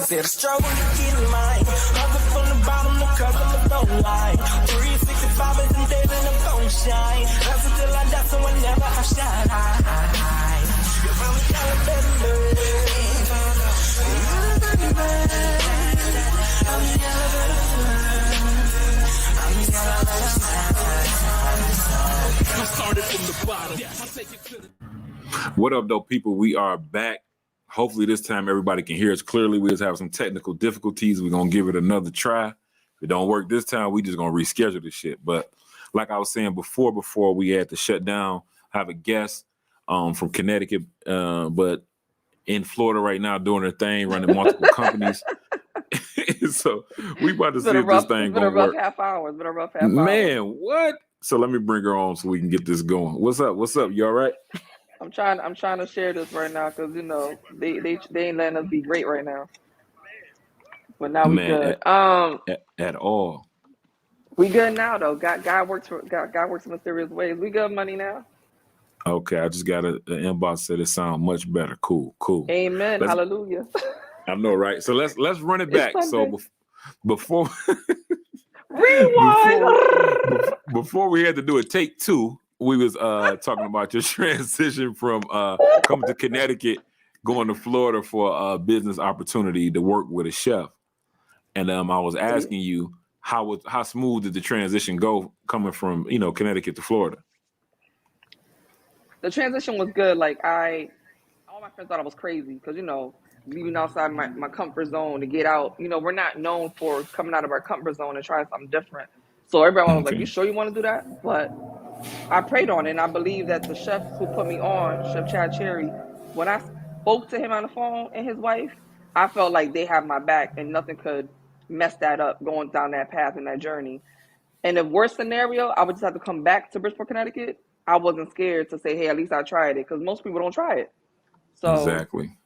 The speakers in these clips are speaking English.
said the struggle to get mine. Hustle from the bottom, the customers don't lie. 365 is in days and the phone shine. Hustle till I die, so whenever I shine. You found me yelling, baby. What up, though, people? We are back. Hopefully this time everybody can hear us clearly. We just have some technical difficulties. We're going to give it another try. If it don't work this time, we just going to reschedule this shit. But like I was saying before we had to shut down, have a guest from Connecticut, but in Florida right now doing their thing, running multiple companies. So we about to see if this thing going to work. It's been a rough half hour. Man, what? So let me bring her on so we can get this going. What's up? You all right? I'm trying to share this right now because they ain't letting us be great right now. But now we good. At all. We good now though. God works in mysterious ways. We good money now. Okay, I just got an inbox said it sounds much better. Cool. Amen. Hallelujah. I know, right? So let's run it back. So before rewind. Before we had to do a take two, we was talking about your transition from coming to Connecticut, going to Florida for a business opportunity to work with a chef. And I was asking you how smooth did the transition go coming from Connecticut to Florida? The transition was good. Like all my friends thought I was crazy because leaving outside my comfort zone to get out. We're not known for coming out of our comfort zone and trying something different. So everyone was like, "You sure you want to do that?" But I prayed on it, and I believe that the chef who put me on, Chef Chad Cherry, when I spoke to him on the phone and his wife, I felt like they have my back and nothing could mess that up going down that path and that journey. In the worst scenario, I would just have to come back to Bridgeport, Connecticut. I wasn't scared to say, hey, at least I tried it because most people don't try it. So, exactly.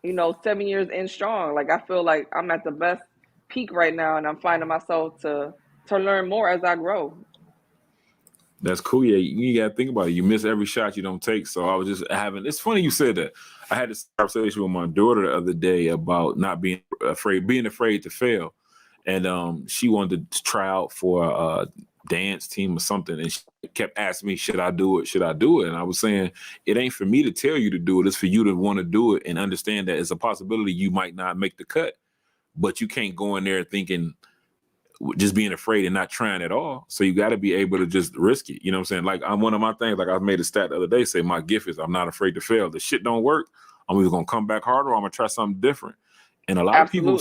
7 years in strong, like I feel like I'm at the best peak right now and I'm finding myself to learn more as I grow. That's cool. Yeah, you got to think about it. You miss every shot you don't take. So I was just it's funny you said that. I had this conversation with my daughter the other day about not being afraid to fail. And she wanted to try out for a dance team or something. And she kept asking me, should I do it? And I was saying, it ain't for me to tell you to do it. It's for you to want to do it and understand that it's a possibility you might not make the cut, but you can't go in there thinking, just being afraid and not trying at all. So you got to be able to just risk it. You know what I'm saying? Like one of my things, like I made a stat the other day, say my gift is I'm not afraid to fail. The shit don't work. I'm either going to come back harder or I'm going to try something different. And a lot of people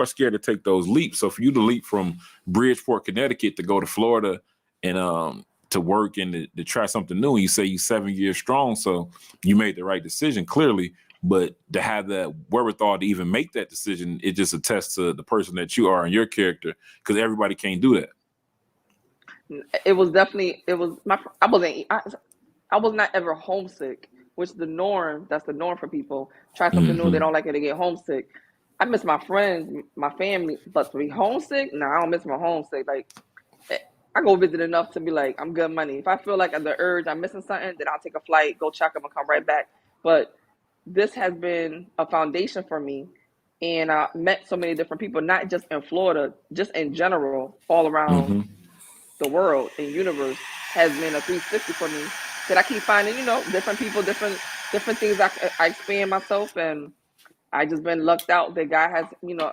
are scared to take those leaps. So for you to leap from Bridgeport, Connecticut to go to Florida and to work and to try something new, and you say you're 7 years strong. So you made the right decision clearly. But to have that wherewithal to even make that decision, it just attests to the person that you are and your character, because everybody can't do that. I was not ever homesick, which is the norm. That's the norm for people. Try something new, they don't like it, they get homesick. I miss my friends, my family, but to be homesick, I don't miss my homesick. Like, I go visit enough to be like, I'm good money. If I feel like the urge, I'm missing something, then I'll take a flight, go check them, and come right back. But this has been a foundation for me, and I met so many different people, not just in Florida, just in general, all around the world and universe has been a 360 for me. That I keep finding, different people, different things. I expand myself, and I just been lucked out that God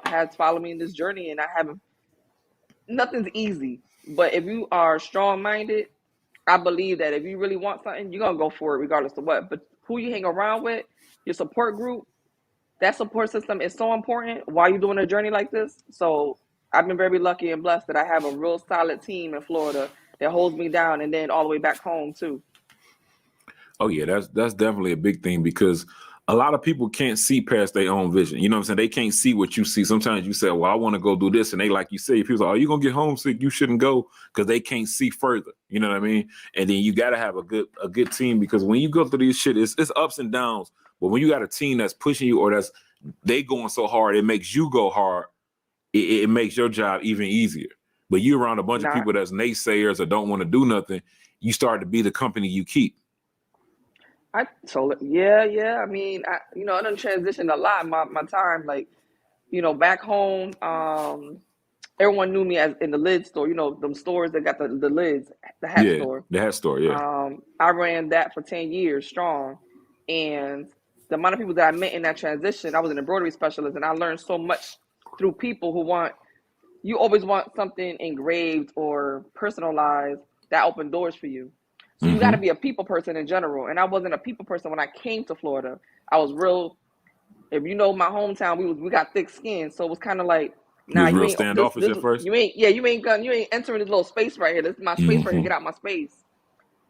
has followed me in this journey, and I haven't. Nothing's easy, but if you are strong-minded, I believe that if you really want something, you're gonna go for it regardless of what. But who you hang around with, your support group, that support system is so important while you're doing a journey like this. So I've been very lucky and blessed that I have a real solid team in Florida that holds me down, and then all the way back home too. Oh yeah, that's definitely a big thing, because a lot of people can't see past their own vision. You know what I'm saying? They can't see what you see. Sometimes you say, well, I want to go do this. And they, like you say, people say, oh, you're going to get homesick, you shouldn't go, because they can't see further. You know what I mean? And then you got to have a good team, because when you go through these shit, it's ups and downs. But when you got a team that's pushing you, or they going so hard, it makes you go hard. It makes your job even easier. But you around a bunch of people that's naysayers or don't want to do nothing, you start to be the company you keep. I mean, I done transitioned a lot in my time. Like, back home, everyone knew me as in the lid store. Them stores that got the lids, the hat Yeah, store. the hat store. Yeah. I ran that for 10 years strong. And the amount of people that I met in that transition, I was an embroidery specialist, and I learned so much through people you always want something engraved or personalized that open doors for you. So you got to be a people person in general. And I wasn't a people person when I came to Florida. I was real. If you know my hometown, we got thick skin, so it was kind of like, You nah, was you real ain't standoffish at first. you ain't entering this little space right here. This is my space right here. Get out my space.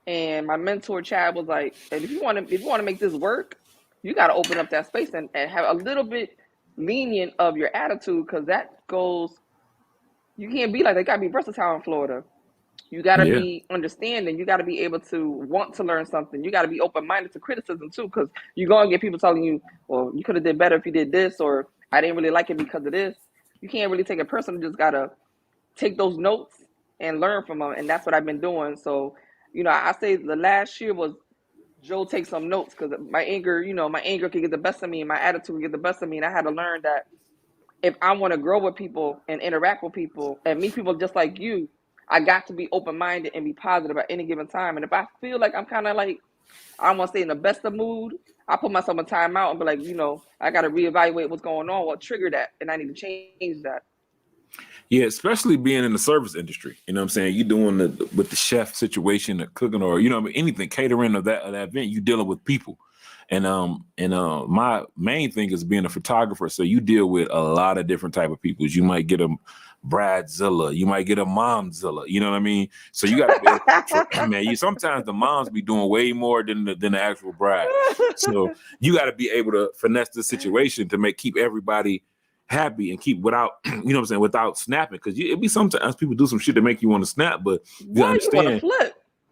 And my mentor Chad was like, and if you want to make this work, you got to open up that space and have a little bit lenient of your attitude, because that goes. You can't be like that. You got to be versatile in Florida. You got to Yeah. be understanding. You got to be able to want to learn something. You got to be open-minded to criticism too, because you're going to get people telling you, well, you could have did better if you did this, or I didn't really like it because of this. You can't really take it personal. You just got to take those notes and learn from them. And that's what I've been doing. So, I say the last year was Joe take some notes, because my anger could get the best of me, and my attitude could get the best of me. And I had to learn that if I want to grow with people and interact with people and meet people just like you, I got to be open-minded and be positive at any given time. And if I feel like I'm kind of like, I don't want to say in the best of mood, I put myself in time out and be like, I got to reevaluate what's going on, what triggered that, and I need to change that. Yeah, especially being in the service industry. You know what I'm saying? You doing with the chef situation, the cooking, or anything, catering of that event, you dealing with people. And my main thing is being a photographer. So you deal with a lot of different type of people. You might get a Bradzilla, you might get a Momzilla, you know what I mean? So you got to be, man, sometimes the moms be doing way more than the actual bride. So you got to be able to finesse the situation to keep everybody happy and keep without snapping, because it be sometimes people do some shit that make you want to snap, but you understand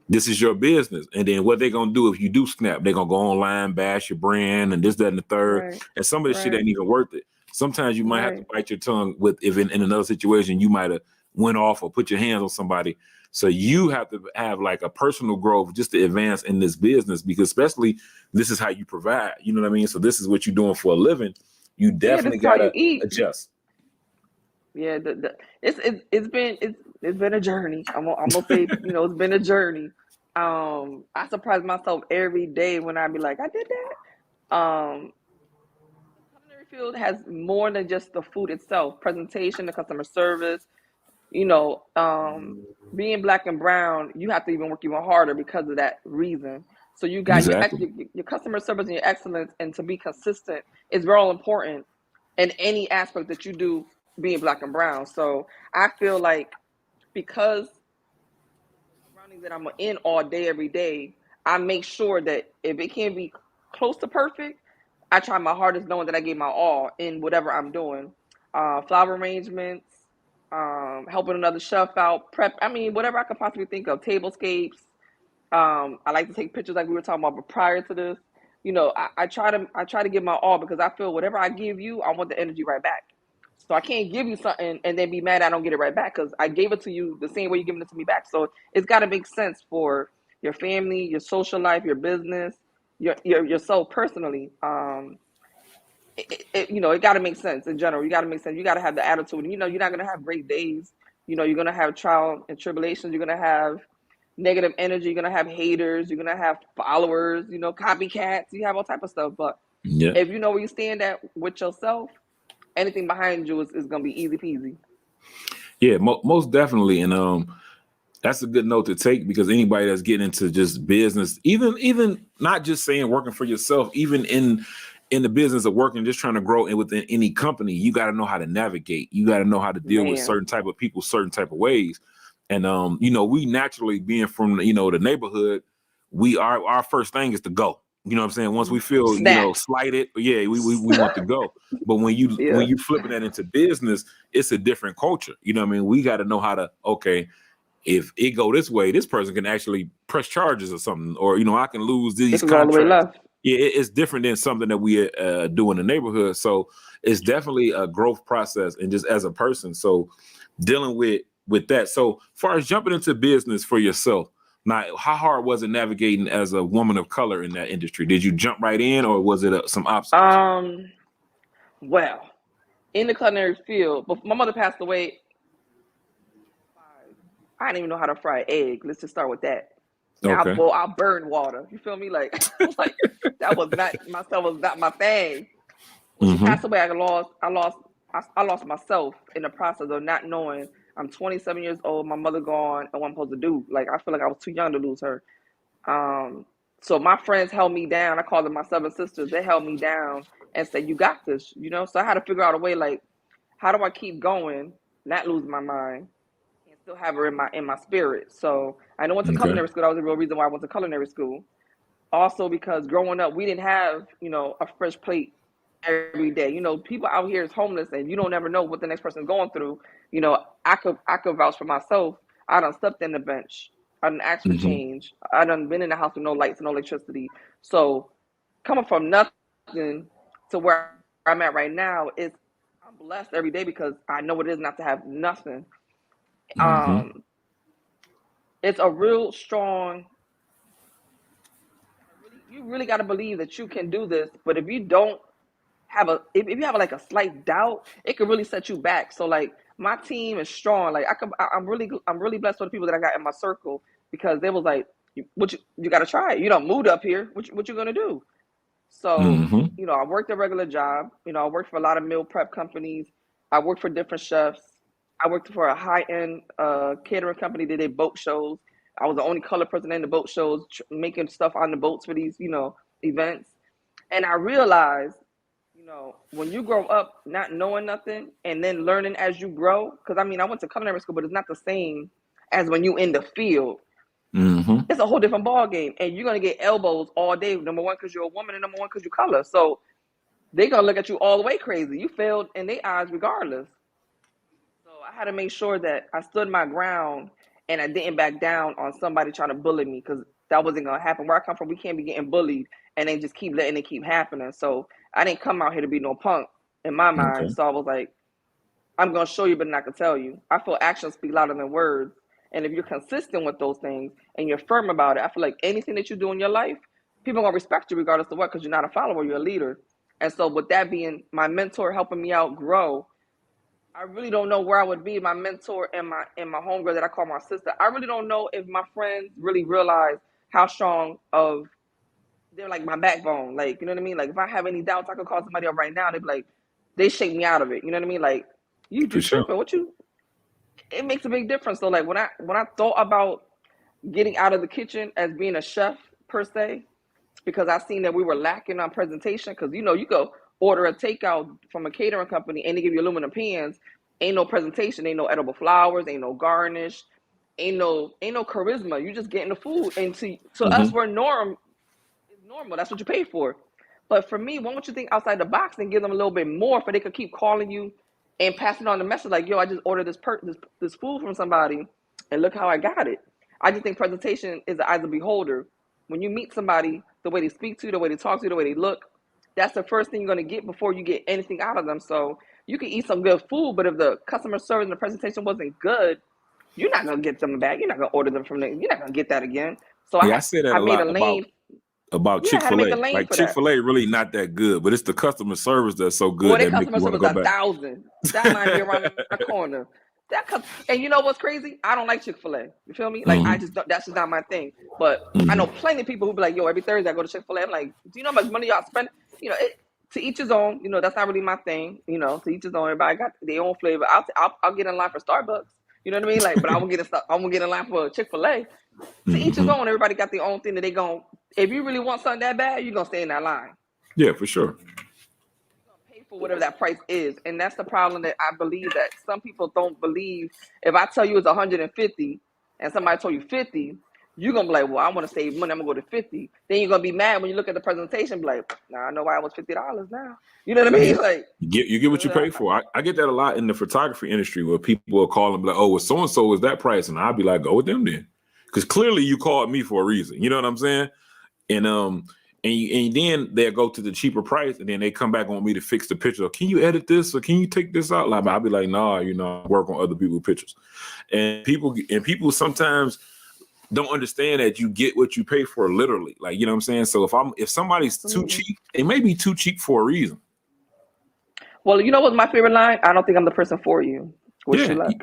this is your business. And then what they gonna do if you do snap? They're gonna go online, bash your brand, and this, that, and the third. Right. And some of this shit ain't even worth it. Sometimes you might have to bite your tongue if in another situation you might have went off or put your hands on somebody. So you have to have like a personal growth just to advance in this business, because especially this is how you provide. You know what I mean? So this is what you're doing for a living. You definitely gotta adjust. Yeah, it's been a journey. I'm gonna say, it's been a journey. I surprise myself every day when I be like, I did that. Culinary field has more than just the food itself, presentation, the customer service. Being Black and brown, you have to even work even harder because of that reason. So you got your customer service and your excellence, and to be consistent is very important in any aspect that you do being Black and brown. So I feel like because surroundings that I'm in all day, every day, I make sure that if it can't be close to perfect, I try my hardest knowing that I gave my all in whatever I'm doing. Flower arrangements, helping another chef out, prep, whatever I could possibly think of, tablescapes. I like to take pictures like we were talking about, but prior to this, I try to give my all, because I feel whatever I give you, I want the energy right back. So I can't give you something and then be mad I don't get it right back, because I gave it to you the same way you're giving it to me back. So it's got to make sense for your family, your social life, your business, yourself personally. It got to make sense in general. You got to make sense. You got to have the attitude. And, you're not going to have great days. You're going to have trial and tribulations. You're going to have negative energy. You're going to have haters. You're going to have followers, copycats. You have all type of stuff. But if you know where you stand at with yourself, anything behind you is going to be easy peasy. Yeah, most definitely. And that's a good note to take, because anybody that's getting into just business, even not just saying working for yourself, even in the business of working, just trying to grow within any company, you got to know how to navigate. You got to know how to deal with certain type of people, certain type of ways. And, we naturally, being from, the neighborhood, our first thing is to go. You know what I'm saying? Once we feel, slighted, we want to go. But when you flipping that into business, it's a different culture. You know what I mean? We got to know how to, okay, if it go this way, this person can actually press charges or something, or, I can lose these contracts. All the way left. Yeah, it's different than something that we do in the neighborhood. So it's definitely a growth process, and just as a person. So dealing with that. So as far as jumping into business for yourself, now, how hard was it navigating as a woman of color in that industry? Did you jump right in, or was it some obstacles? Well, in the culinary field. But my mother passed away. I didn't even know how to fry an egg. Let's just start with that. And Okay. I'll burn water. You feel me? Like, like that was not myself was not my thing. When she passed away, I lost myself in the process of not knowing. I'm 27 years old. My mother gone, and what I'm supposed to do? Like, I feel like I was too young to lose her. So my friends held me down. I call them my 7 sisters. They held me down and said, "You got this," you know. So I had to figure out a way, like, how do I keep going, not lose my mind, and still have her in my spirit. So I went to Okay. culinary school. That was the real reason why I went to culinary school. Also, because growing up, we didn't have, you know, a fresh plate every day. You know, people out here is homeless, and you don't ever know what the next person's going through. You know, I could vouch for myself. I done slept in the bench. I done asked for change. I done been in the house with no lights and no electricity. So coming from nothing to where I'm at right now is I'm blessed every day because I know what it is not to have nothing. It's a real strong. You really got to believe that you can do this. But if you don't if you have like a slight doubt, it could really set you back. So like my team is strong. Like I'm really blessed with the people that I got in my circle because they was like, you got to try it. You don't move up here. What you gonna do? So you know, I worked a regular job. You know, I worked for a lot of meal prep companies. I worked for different chefs. I worked for a high-end catering company that did boat shows. I was the only color person in the boat shows, making stuff on the boats for these, you know, events. And I realized, you know, when you grow up not knowing nothing and then learning as you grow, because I mean, I went to culinary school, but it's not the same as when you in the field. It's a whole different ball game, and you're gonna get elbows all day. Number one, because you're a woman, and number one, because you color. So they're gonna look at you all the way crazy. You failed in their eyes regardless. So I had to make sure that I stood my ground and I didn't back down on somebody trying to bully me because that wasn't gonna happen. Where I come from, we can't be getting bullied and then just keep letting it keep happening. So I didn't come out here to be no punk in my mind. So I was like, I'm gonna show you, but not gonna tell you. I feel actions speak louder than words. And if you're consistent with those things and you're firm about it, I feel like anything that you do in your life, people are gonna respect you regardless of what, because you're not a follower, you're a leader. And so with that being my mentor helping me out grow, I really don't know where I would be. My mentor and my homegirl that I call my sister. I really don't know if my friends really realize how strong of they're like my backbone. Like, you know what I mean? Like if I have any doubts, I could call somebody up right now. They'd be like, they shake me out of it. You know what I mean? Like, you For sure. tripping? It makes a big difference. So like when I thought about getting out of the kitchen as being a chef per se, because I seen that we were lacking on presentation. Because you know, you go order a takeout from a catering company and they give you aluminum pans. Ain't no presentation, ain't no edible flowers, ain't no garnish, ain't no charisma. You just getting the food. And to us, we're normal. That's what you pay for. But for me, why don't you think outside the box and give them a little bit more, for they could keep calling you and passing on the message like, yo, I just ordered this food from somebody and look how I got it. I just think presentation is the eye of the beholder. When you meet somebody, the way they speak to you, the way they talk to you, the way they look, that's the first thing you're going to get before you get anything out of them. So you can eat some good food, but if the customer service and the presentation wasn't good, you're not going to get them back. You're not going to order them from there. You're not going to get that again. So I say that I a made lot a lane. about Yeah, I had to Chick-fil-A. make a lane Like for Chick-fil-A really not that good, but it's the customer service that's so good Boy, their that make customer you want to service go back. 1,000. That line be around my corner. And you know what's crazy? I don't like Chick-fil-A. You feel me? Like I just don't, that's just not my thing. But I know plenty of people who be like, yo, every Thursday I go to Chick-fil-A. I'm like, do you know how much money y'all spend? You know, to each his own. You know, that's not really my thing. You know, to each his own. Everybody got their own flavor. I'll get in line for Starbucks. You know what I mean? Like, but I won't get in line for Chick-fil-A. To each his own. Everybody got their own thing that they gon'. If you really want something that bad, you're gonna stay in that line. Yeah, for sure. Pay for whatever that price is, and that's the problem that I believe that some people don't believe. If I tell you it's 150 and somebody told you 50, you're gonna be like, well, I want to save money, I'm gonna go to 50. Then you're gonna be mad when you look at the presentation, be like, nah, I know why it was $50 now. You know what I mean? Like you get what you pay for. I get that a lot in the photography industry where people will call and be like, oh, well, so and so is that price, and I'll be like, go with them then, because clearly you called me for a reason. You know what I'm saying? And then they'll go to the cheaper price, and then they come back on me to fix the picture. Can you edit this, or can you take this out? Like, I'll be like, nah, you know, I work on other people's pictures. And people sometimes don't understand that you get what you pay for, literally. Like, you know what I'm saying? So if somebody's too cheap, it may be too cheap for a reason. Well, you know what's my favorite line? I don't think I'm the person for you. Wish you Yeah, luck.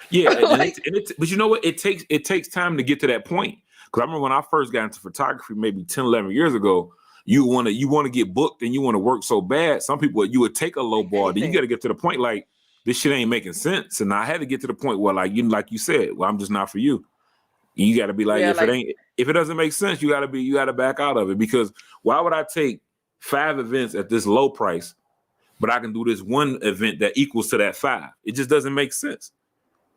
yeah, Like, but you know what? It takes time to get to that point. Because I remember when I first got into photography, maybe 10, 11 years ago, you want to get booked and you want to work so bad. Some people you would take a low bar, then you got anything. to get to the point like this shit ain't making sense. And I had to get to the point where like you said, well, I'm just not for you. You got to be like, Yeah, like if it doesn't make sense, you got to back out of it. Because why would I take 5 events at this low price, but I can do this one event that equals to that 5? It just doesn't make sense.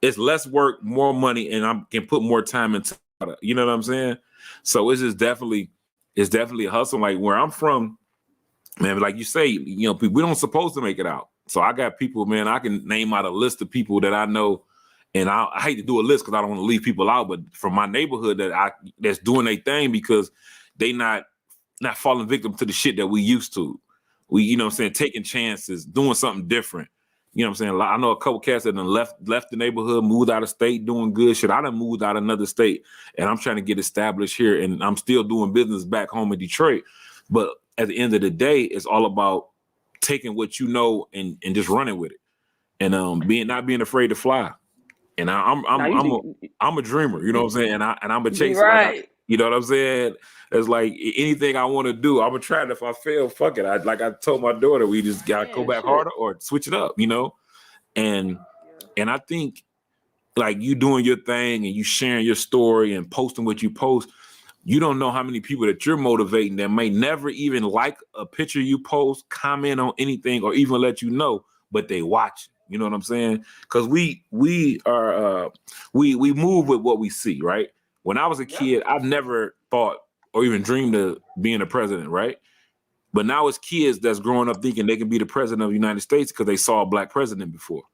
It's less work, more money, and I can put more time into it. You know what I'm saying? So it's definitely a hustle. Like where I'm from, man, like you say, we don't supposed to make it out. So I got people, man, I can name out a list of people that I know, and I hate to do a list because I don't want to leave people out, but from my neighborhood that's doing their thing because they not falling victim to the shit that we used to. We, what I'm saying, taking chances, doing something different. You know what I'm saying? I know a couple cats that done left the neighborhood, moved out of state, doing good shit. I done moved out of another state, and I'm trying to get established here, and I'm still doing business back home in Detroit. But at the end of the day, it's all about taking what you know and just running with it, and not being afraid to fly. And now I'm a dreamer, you know what I'm saying? And I'm a you chaser, right. you know what I'm saying? It's like anything I want to do, I'm gonna try it. If I fail, fuck it. I told my daughter, we just gotta go Man, back shit. harder or switch it up, And Yeah. and I think like you doing your thing and you sharing your story and posting what you post, you don't know how many people that you're motivating that may never even like a picture you post, comment on anything, or even let you know, but they watch. You know what I'm saying? Because we are we move with what we see, right? When I was a Yep. kid, I've never thought or even dreamed of being a president, right? But now it's kids that's growing up thinking they can be the president of the United States because they saw a black president before.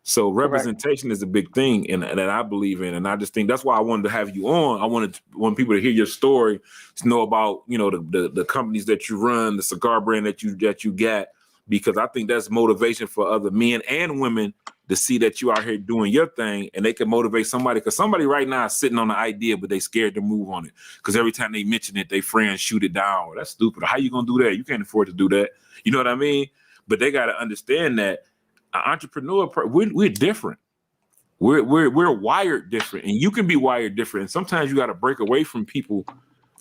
So Correct. representation is a big thing, and that I believe in, and I just think that's why I wanted to have you on. I want people to hear your story, to know about the companies that you run, the cigar brand that you got, because I think that's motivation for other men and women to see that you out here doing your thing, and they can motivate somebody. Because somebody right now is sitting on the idea, but they scared to move on it because every time they mention it, their friends shoot it down. That's stupid. How you gonna do that? You can't afford to do that. You know what I mean? But they got to understand that entrepreneur, we're different. We're wired different, and you can be wired different. And sometimes you got to break away from people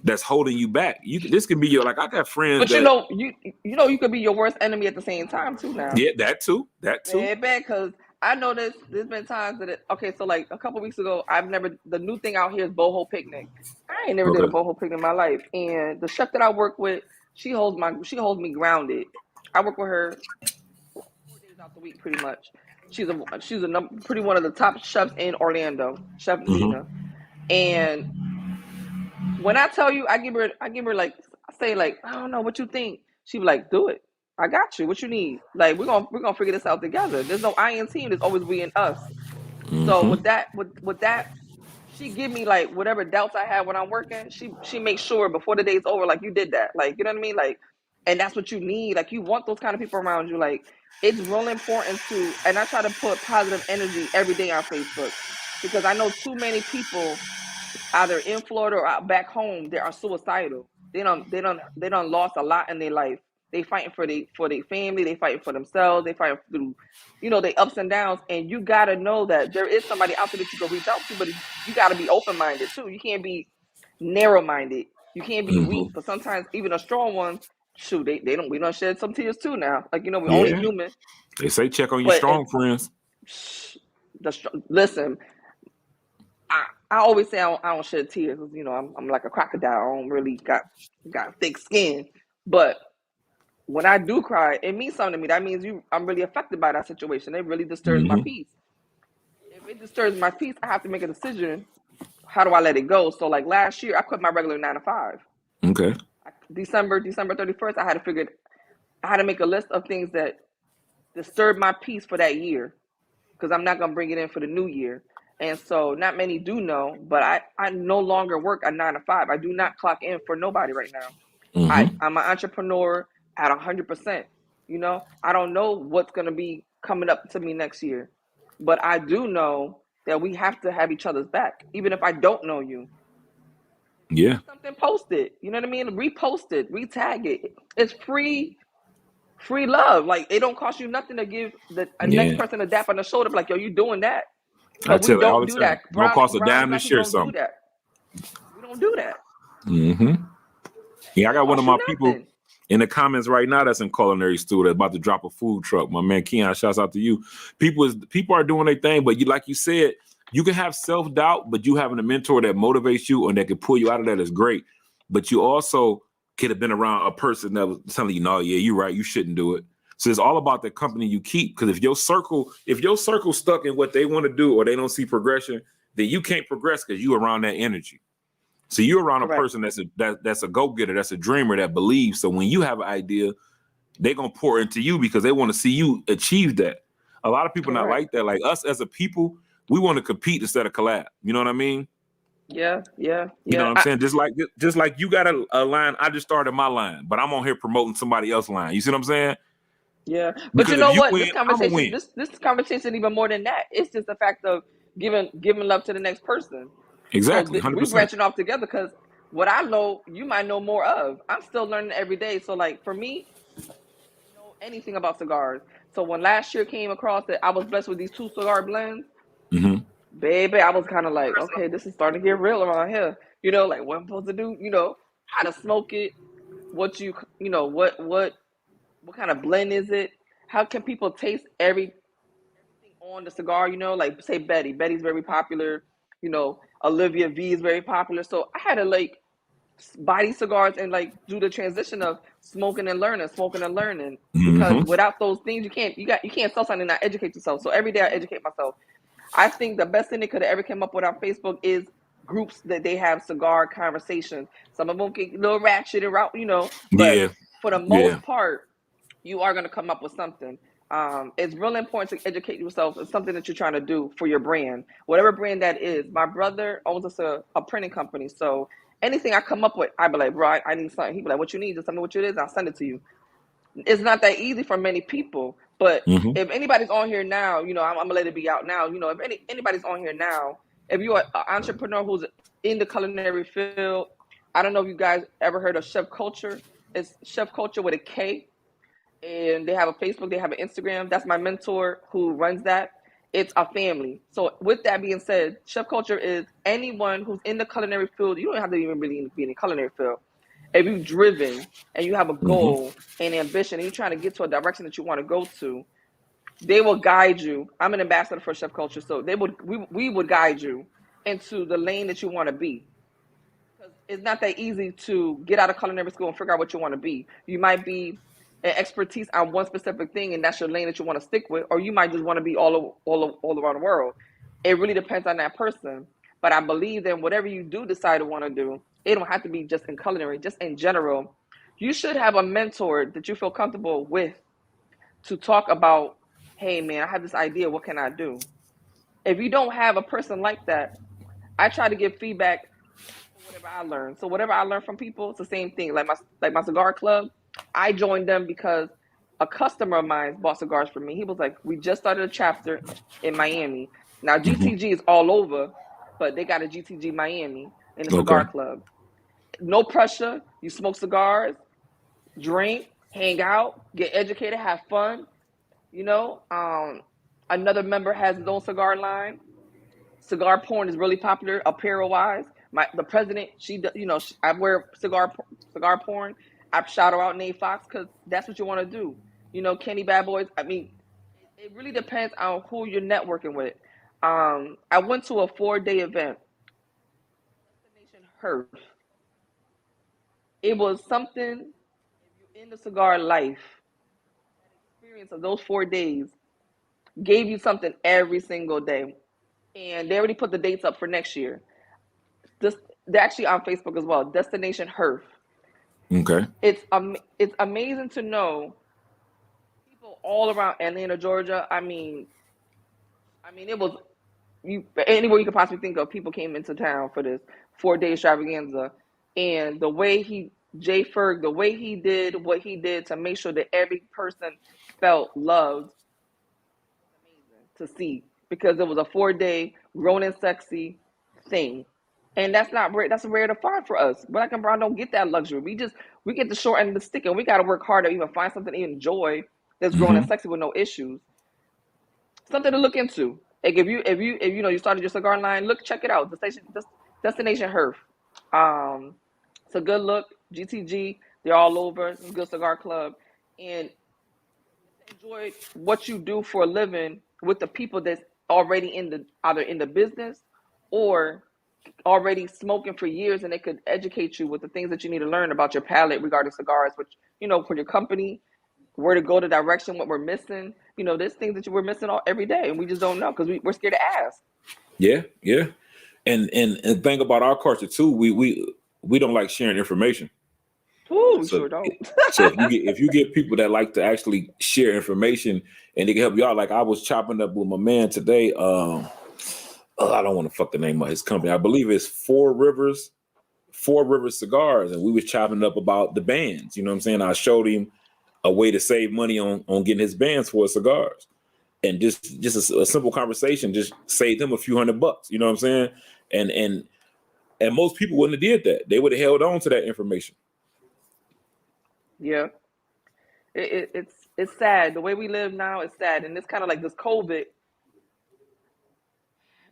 that's holding you back. This can be I got friends But that you could be your worst enemy at the same time too now. yeah, that too. Yeah, bad, because I know there's been times that so like a couple weeks ago, the new thing out here is boho picnic. I ain't never did a Okay. boho picnic in my life. And the chef that I work with, she holds me grounded. I work with her 4 days out the week pretty much. She's pretty one of the top chefs in Orlando, Chef Nina. And when I tell you, I give her like, I say like, I don't know what you think. She be like, do it. I got you. What you need? Like we're gonna figure this out together. There's no I in team. There's always we and us. So Mm-hmm. with that, she give me like whatever doubts I have when I'm working. She makes sure before the day's over, like you did that. Like you know what I mean? Like, and that's what you need. Like you want those kind of people around you. Like it's real important and I try to put positive energy every day on Facebook because I know too many people either in Florida or out back home, they are suicidal. They don't lost a lot in their life. They fighting for their family. They fighting for themselves. They fighting through, their ups and downs. And you gotta know that there is somebody out there that you can reach out to, but you gotta be open minded too. You can't be narrow minded. You can't be Mm-hmm. weak. But sometimes even a strong one, shoot, we don't shed some tears too now. Like we're only Yeah. human. They say check on your But strong friends. listen, I always say I don't shed tears. I'm like a crocodile. I don't really got thick skin. But when I do cry, it means something to me. That means I'm really affected by that situation. It really disturbs my Mm-hmm. peace. If it disturbs my peace, I have to make a decision. How do I let it go? So like last year, I quit my regular 9 to 5. Okay. December 31st, I had to make a list of things that disturbed my peace for that year because I'm not gonna bring it in for the new year. And so not many do know, but I no longer work a 9 to 5. I do not clock in for nobody right now. Mm-hmm. I'm an entrepreneur at 100%. I don't know what's going to be coming up to me next year, but I do know that we have to have each other's back. Even if I don't know you, Yeah. something posted, you know what I mean? Repost it, retag it. It's free free love. Like, it don't cost you nothing to give the next Yeah. person a dap on the shoulder, like, yo, you doing that. I But we tell you all don't the do time. that. Don't cost a Brown and dime to black people share don't do something. that. We don't do that. Mm-hmm. Yeah, I It don't got one of cost my you people nothing. in the comments right now that's in culinary school that's about to drop a food truck. My man Keon, shouts out to you. People are doing their thing, but like you said, you can have self-doubt, but you having a mentor that motivates you and that can pull you out of that is great. But you also could have been around a person that was telling you, no, yeah, you're right, you shouldn't do it. So it's all about the company you keep. Because if your circle stuck in what they want to do or they don't see progression, then you can't progress because you around that energy. So you're around a Correct. person that's a go-getter, that's a dreamer, that believes. So when you have an idea, they're gonna pour into you because they want to see you achieve that. A lot of people not Correct. like that. Like us as a people, we want to compete instead of collab. You know what I mean? Yeah. You know what I'm saying? Just like you got a line. I just started my line, but I'm on here promoting somebody else's line. You see what I'm saying? Yeah. But you Because if know you what? win, I'm gonna win. This conversation even more than that. It's just the fact of giving love to the next person. So Exactly, we 100%. branching off together because what I know, you might know more of. I'm still learning every day. So, like, for me, I didn't know anything about cigars. So when last year came across that I was blessed with these 2 cigar blends, Mm-hmm. baby, I was kind of like, okay, this is starting to get real around here. You know, like what I'm supposed to do. You know, how to smoke it, what kind of blend is it? How can people taste everything on the cigar? You know, like say Betty. Betty's very popular. You know, Olivia V is very popular. So I had to like buy these cigars and like do the transition of smoking and learning. Because Mm-hmm. without those things, you can't sell something and not educate yourself. So every day I educate myself. I think the best thing they could have ever came up with on Facebook is groups that they have cigar conversations. Some of them get a little ratchet and you know, but Yeah. for the Yeah. most part, you are going to come up with something. It's really important to educate yourself. It's something that you're trying to do for your brand, whatever brand that is. My brother owns us a printing company, so anything I come up with, I be like, bro, I need something. He be like, what you need? Just tell me what it is. I'll send it to you. It's not that easy for many people, but Mm-hmm. if anybody's on here now, you know, I'm gonna let it be out now. You know, if anybody's on here now, if you're an entrepreneur who's in the culinary field, I don't know if you guys ever heard of Chef Culture. It's Chef Culture with a K, and they have a Facebook, they have an Instagram. That's my mentor who runs that. It's a family. So with that being said, Chef Culture is anyone who's in the culinary field. You don't have to even really be in the culinary field. If you're driven and you have a Mm-hmm. goal and ambition and you're trying to get to a direction that you want to go to, they will guide you. I'm an ambassador for Chef Culture, so we would guide you into the lane that you want to be. Because it's not that easy to get out of culinary school and figure out what you want to be. You might be an expertise on one specific thing, and that's your lane that you want to stick with, or you might just want to be all around the world. It really depends on that person. But I believe that whatever you do decide to want to do, it don't have to be just in culinary, just in general. You should have a mentor that you feel comfortable with to talk about, hey man, I have this idea, what can I do? If you don't have a person like that, I try to give feedback for whatever I learn. So whatever I learn from people, it's the same thing. Like my cigar club, I joined them because a customer of mine bought cigars from me. He was like, we just started a chapter in Miami. Now Mm-hmm. GTG is all over, but they got a GTG Miami in the Okay. cigar club. No pressure. You smoke cigars, drink, hang out, get educated, have fun. You know, another member has his own cigar line. Cigar porn is really popular apparel wise. The president, I wear cigar porn. I shout her out Nate Fox because that's what you want to do. You know, Kenny Bad Boys. I mean, it really depends on who you're networking with. I went to a 4-day event, Destination Herf. It was something. If you're in the cigar life, that experience of those 4 days gave you something every single day. And they already put the dates up for next year. This They're actually on Facebook as well. Destination Herf. Okay. It's amazing to know people all around Atlanta, Georgia. It was anywhere you could possibly think of. People came into town for this 4-day extravaganza, and the way Jay Ferg, the way he did what he did to make sure that every person felt loved, amazing to see because it was a 4-day grown and sexy thing. And that's not rare. That's rare to find for us. Black and brown don't get that luxury. We get the short end of the stick, and we got to work hard to even find something to enjoy that's growing and Mm-hmm. sexy with no issues. Something to look into. Like if you know you started your cigar line, check it out. Destination Herf. It's a good look. GTG. They're all over. It's a good cigar club, and enjoy what you do for a living with the people that's already either in the business or already smoking for years, and they could educate you with the things that you need to learn about your palate regarding cigars, which, for your company, where to go, the direction, what we're missing. There's things that we're missing every day, and we just don't know because we're scared to ask. Yeah, yeah. And think about our culture too. We don't like sharing information. Ooh, So sure don't. so if you get people that like to actually share information and they can help you out, like I was chopping up with my man today. I don't want to fuck the name of his company. I believe it's Four Rivers Cigars, and we was chopping up about the bands. You know what I'm saying? I showed him a way to save money on getting his bands for his cigars, and just a simple conversation just saved him a few $100. You know what I'm saying? And most people wouldn't have did that. They would have held on to that information. Yeah, it's sad. The way we live now is sad, and it's kind of like this COVID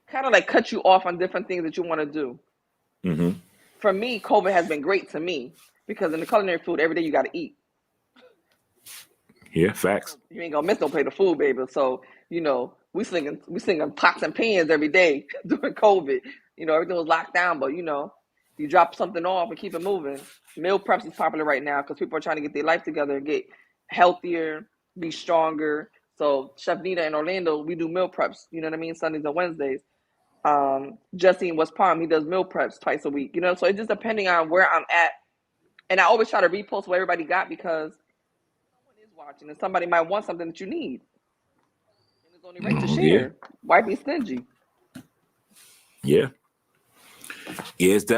kind of like cut you off on different things that you want to do. Mm-hmm. For me, COVID has been great to me because in the culinary food, every day you got to eat. Yeah, facts. You ain't gonna miss no plate of food, baby. So we slinging pots and pans every day during COVID. Everything was locked down, but you drop something off and keep it moving. Meal preps is popular right now because people are trying to get their life together and get healthier, be stronger. So Chef Nita in Orlando, we do meal preps. You know what I mean? Sundays and Wednesdays. Jesse in West Palm, he does meal preps twice a week. So it's just depending on where I'm at, and I always try to repost what everybody got because someone is watching and somebody might want something that you need. And it's only right to share. Yeah. Why be stingy? Yeah. Yeah, it's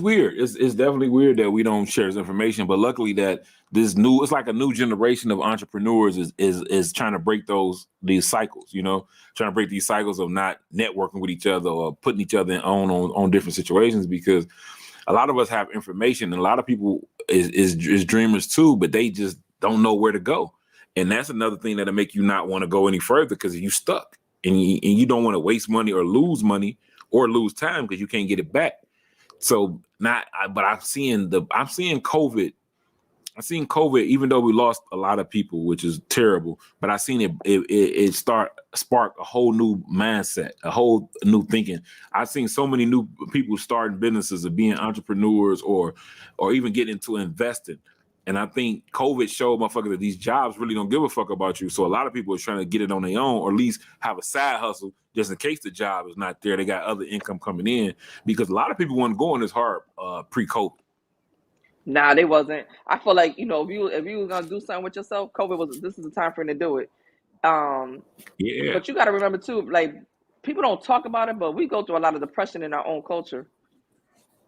weird. It's definitely weird that we don't share this information, but luckily that it's like a new generation of entrepreneurs is trying to break these cycles, trying to break these cycles of not networking with each other or putting each other on different situations, because a lot of us have information and a lot of people is dreamers too, but they just don't know where to go. And that's another thing that'll make you not want to go any further because you stuck and you don't want to waste money or lose time because you can't get it back. So but I'm seeing COVID. I've seen COVID, even though we lost a lot of people, which is terrible, but I seen it spark a whole new mindset, a whole new thinking. I've seen so many new people starting businesses or being entrepreneurs or even getting into investing. And I think COVID showed motherfuckers that these jobs really don't give a fuck about you. So a lot of people are trying to get it on their own, or at least have a side hustle just in case the job is not there. They got other income coming in, because a lot of people weren't going this hard pre-COVID. Nah, they wasn't. I feel like, if you was gonna do something with yourself, this is the time for you to do it. Yeah. But you got to remember too, like, people don't talk about it, but we go through a lot of depression in our own culture.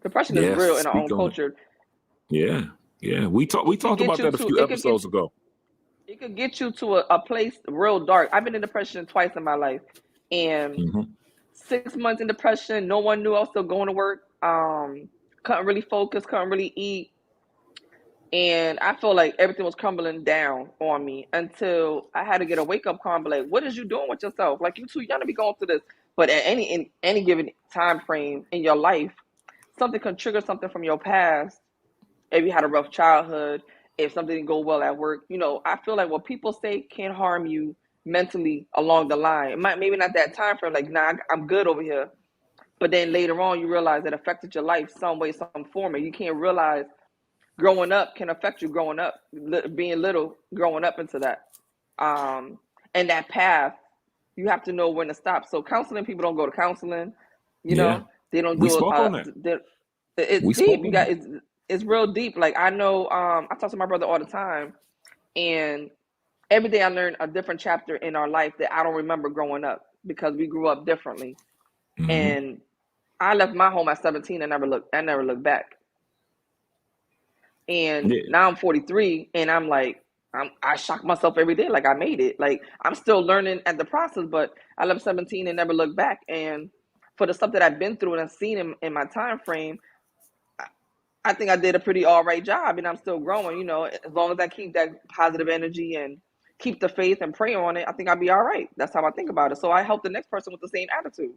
Depression is real in our own culture. Yeah. Yeah. We talked about that a few episodes ago. It could get you to a place real dark. I've been in depression twice in my life, and 6 months in depression, no one knew I was still going to work. Couldn't really focus, couldn't really eat. And I feel like everything was crumbling down on me until I had to get a wake-up call and be like, what is you doing with yourself? Like, you too young to be going through this. But in any given time frame in your life, something can trigger something from your past. If you had a rough childhood, if something didn't go well at work, I feel like what people say can harm you mentally along the line. It might, maybe not that time frame, like, nah, I'm good over here. But then later on, you realize it affected your life some way, some form. And you can't realize growing up can affect you growing up, being little, growing up into that. And that path, you have to know when to stop. So counseling, people don't go to counseling. They don't do we spoke on that. It's deep. It's real deep. Like, I know, I talk to my brother all the time, and every day I learn a different chapter in our life that I don't remember growing up because we grew up differently. Mm-hmm. And I left my home at 17 and I never looked back. And now I'm 43 and I'm like, I shock myself every day. Like, I made it. Like, I'm still learning at the process, but I left 17 and never looked back. And for the stuff that I've been through and I've seen in my time frame, I think I did a pretty all right job, and I'm still growing. You know, as long as I keep that positive energy and keep the faith and pray on it, I think I'll be all right. That's how I think about it. So I help the next person with the same attitude.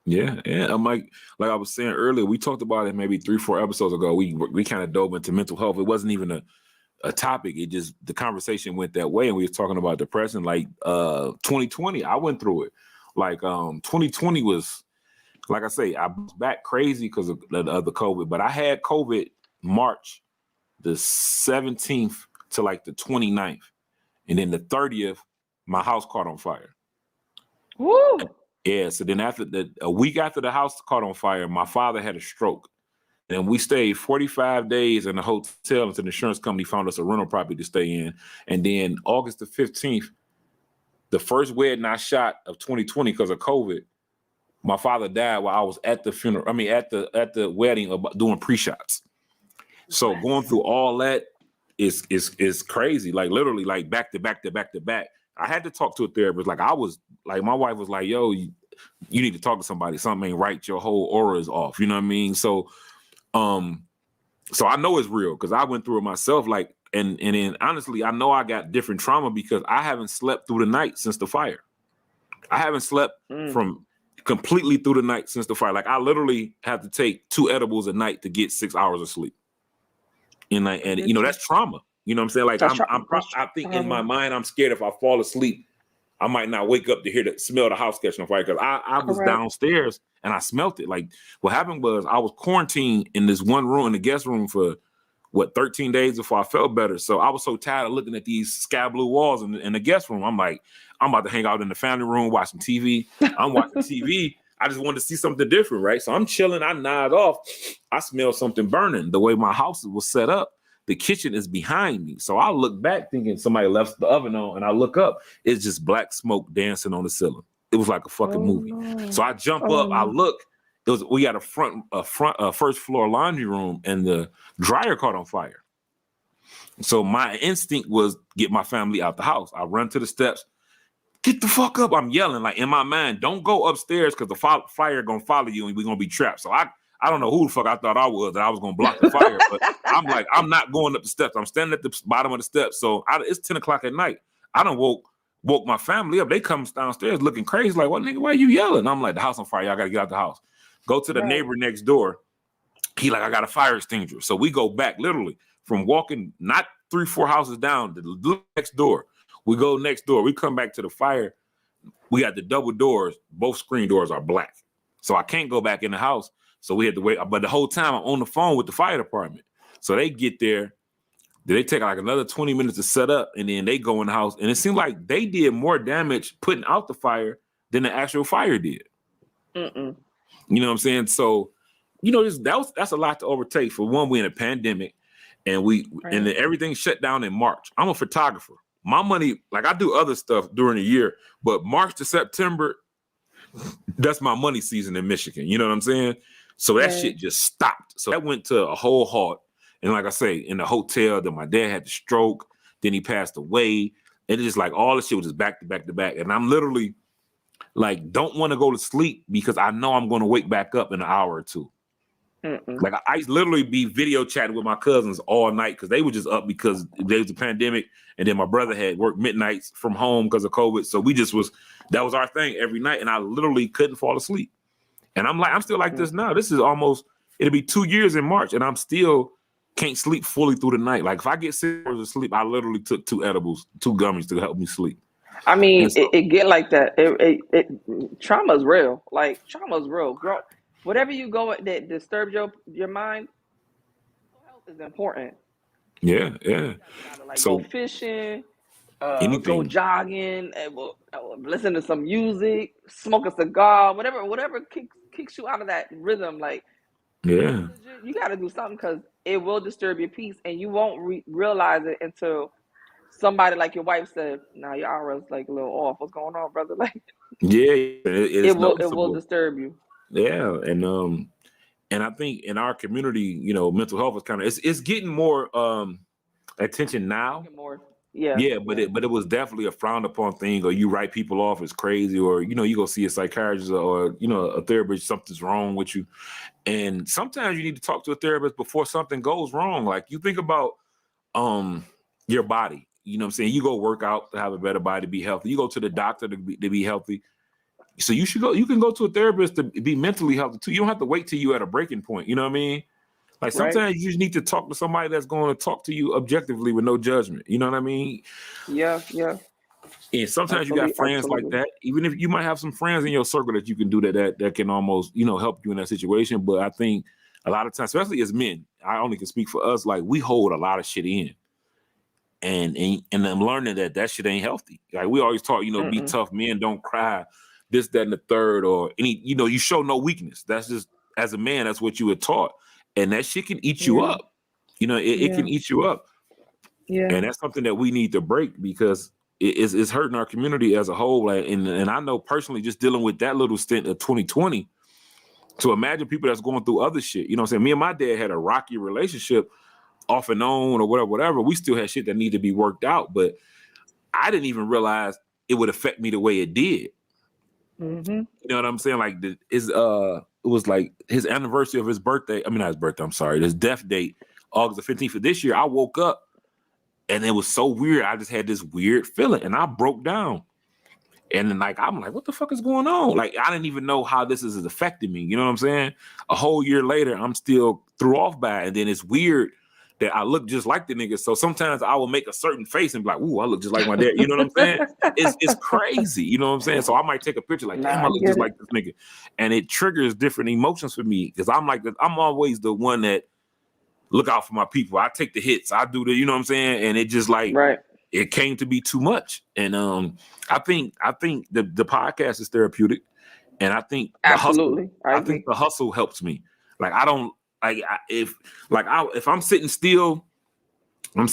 Yeah, yeah. I'm like I was saying earlier, we talked about it maybe 3-4 episodes ago. We kind of dove into mental health. It wasn't even a topic. It just, the conversation went that way, and we were talking about depression. Like 2020, I went through it. Like 2020 was, like I say, I was back crazy because of the COVID. But I had COVID March the 17th to like the 29th, and then the 30th, my house caught on fire. Woo! Yeah, so then a week after the house caught on fire, my father had a stroke. And we stayed 45 days in a hotel until the insurance company found us a rental property to stay in. And then August the 15th, the first wedding I shot of 2020 because of COVID, my father died while I was at the funeral. I mean, at the wedding doing pre-shots. So going through all that is crazy. Like literally, like back to back to back to back. I had to talk to a therapist. Like my wife was like, yo, you need to talk to somebody. Something ain't right. Your whole aura is off. You know what I mean? So I know it's real because I went through it myself. Like, and then honestly, I know I got different trauma because I haven't slept through the night since the fire. I haven't slept from completely through the night since the fire. Like I literally have to take 2 edibles a night to get 6 hours of sleep. And you know, that's trauma. You know what I'm saying? Like I think in my mind, I'm scared if I fall asleep, I might not wake up to smell the house catching on fire. Because I was downstairs and I smelt it. Like what happened was I was quarantined in this one room, in the guest room for 13 days before I felt better. So I was so tired of looking at these sky blue walls in the guest room. I'm like, I'm about to hang out in the family room, watching TV. I'm watching TV. I just wanted to see something different, right? So I'm chilling. I nod off. I smell something burning. The way my house was set up, the kitchen is behind me. So I look back thinking somebody left the oven on, and I look up. It's just black smoke dancing on the ceiling. It was like a fucking movie. No. So I jump up. I look. We got a first floor laundry room, and the dryer caught on fire. So my instinct was get my family out the house. I run to the steps. Get the fuck up. I'm yelling like in my mind, don't go upstairs because the fire gonna follow you and we're gonna be trapped. So I don't know who the fuck I thought I was, that I was gonna block the fire, but I'm like, I'm not going up the steps. I'm standing at the bottom of the steps. So it's 10 o'clock at night. I done woke my family up. They come downstairs looking crazy, like, what nigga, why are you yelling? I'm like, the house on fire, y'all gotta get out the house. Go to the neighbor next door. He like, I got a fire extinguisher. So we go back literally from walking not 3-4 houses down to the next door. We go next door. We come back to the fire. We got the double doors. Both screen doors are black. So I can't go back in the house. So we had to wait. But the whole time I'm on the phone with the fire department. So they get there. They take like another 20 minutes to set up. And then they go in the house. And it seemed like they did more damage putting out the fire than the actual fire did. You know what I'm saying? So, you know, that's a lot to overtake. For one, we're in a pandemic. And and then everything shut down in March. I'm a photographer. My money, like I do other stuff during the year, but March to September, that's my money season in Michigan. You know what I'm saying? So that shit just stopped. So that went to a whole halt. And like I say, in the hotel, then my dad had the stroke, then he passed away. And it's just like all the shit was just back to back to back. And I'm literally like, don't want to go to sleep because I know I'm going to wake back up in an hour or two. Like I literally be video chatting with my cousins all night because they were just up because there was a pandemic, and then my brother had worked midnights from home because of COVID. So that was our thing every night, and I literally couldn't fall asleep. And I'm still like this now. This is it'll be 2 years in March, and I'm still can't sleep fully through the night. Like if I get 6 hours of sleep, I literally took 2 edibles, 2 gummies to help me sleep. I mean, it get like that. Trauma's real. Like trauma's real. Whatever you go that disturbs your mind, health is important. Yeah. Like go fishing, go jogging, and listen to some music, smoke a cigar, whatever kicks you out of that rhythm. Like, you got to do something because it will disturb your peace, and you won't realize it until somebody like your wife said, "Nah, your aura's like a little off. What's going on, brother?" Like, it will disturb you. Yeah, and I think in our community, you know, mental health is kind of it's getting more attention now. Yeah, but it was definitely a frowned upon thing, or you write people off as crazy, or you go see a psychiatrist or a therapist, something's wrong with you. And sometimes you need to talk to a therapist before something goes wrong. Like, you think about your body. You know what I'm saying? You go work out to have a better body, to be healthy. You go to the doctor to be healthy. So you can go to a therapist to be mentally healthy too. You don't have to wait till you at a breaking point. You know what I mean? Like, sometimes you just need to talk to somebody that's going to talk to you objectively with no judgment. You know what I mean? Yeah. And sometimes you got friends like that. Even if you might have some friends in your circle that you can do that can almost, help you in that situation. But I think a lot of times, especially as men, I only can speak for us, like, we hold a lot of shit in. And I'm learning that shit ain't healthy. Like, we always talk, be tough men, don't cry, this, that, and the third, or any, you show no weakness. That's just, as a man, that's what you were taught. And that shit can eat you up. It can eat you up. Yeah. And that's something that we need to break, because it's hurting our community as a whole. And I know personally, just dealing with that little stint of 2020, to imagine people that's going through other shit. You know what I'm saying? Me and my dad had a rocky relationship, off and on, or whatever. We still had shit that needed to be worked out, but I didn't even realize it would affect me the way it did. Mm-hmm. You know what I'm saying? Like, it was like his anniversary of his birthday. I mean, not his birthday, I'm sorry. His death date, August the 15th of this year. I woke up and it was so weird. I just had this weird feeling and I broke down. And then, like, I'm like, what the fuck is going on? Like, I didn't even know how this is affecting me. You know what I'm saying? A whole year later, I'm still threw off by it. And then it's weird that I look just like the nigga. So sometimes I will make a certain face and be like, ooh, I look just like my dad. You know what I'm saying? It's crazy. You know what I'm saying? So I might take a picture like, damn, I look just like this nigga. And it triggers different emotions for me, because I'm always the one that look out for my people. I take the hits. I do the, you know what I'm saying? And it just like, it came to be too much. And I think the podcast is therapeutic. And I think the Absolutely. hustle, I think the hustle helps me. Like, I don't, if I'm sitting still, and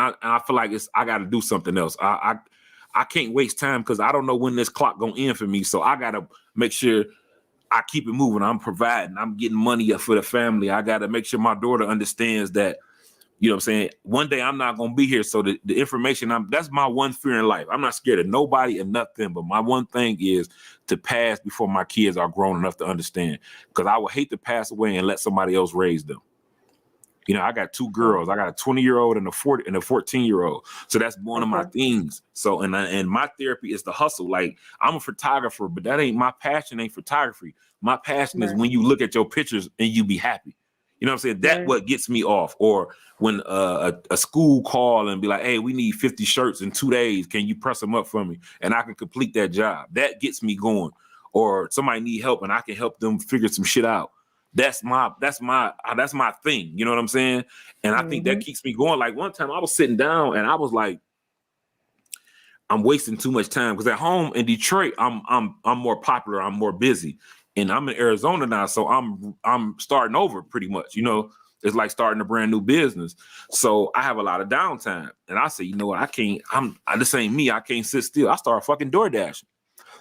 I feel like I got to do something else. I can't waste time, because I don't know when this clock gonna end for me. So I got to make sure I keep it moving. I'm providing. I'm getting money for the family. I got to make sure my daughter understands that, you know what I'm saying, one day I'm not going to be here. So the information, that's my one fear in life. I'm not scared of nobody and nothing, but my one thing is to pass before my kids are grown enough to understand, because I would hate to pass away and let somebody else raise them. I got two girls. I got a 20-year-old and a 14-year-old. So that's one of my things. So, and my therapy is the hustle. Like, I'm a photographer, but that ain't my passion, ain't photography. My passion is when you look at your pictures and you be happy. You know what I'm saying? That's what gets me off. Or when a school call and be like, hey, we need 50 shirts in 2 days. Can you press them up for me? And I can complete that job. That gets me going. Or somebody need help and I can help them figure some shit out. That's my thing. You know what I'm saying? And I think that keeps me going. Like, one time I was sitting down and I was like, I'm wasting too much time, because at home in Detroit, I'm more popular. I'm more busy. And I'm in Arizona now, so I'm starting over pretty much. It's like starting a brand new business. So I have a lot of downtime. And I say, you know what? This ain't me. I can't sit still. I started fucking door dashing.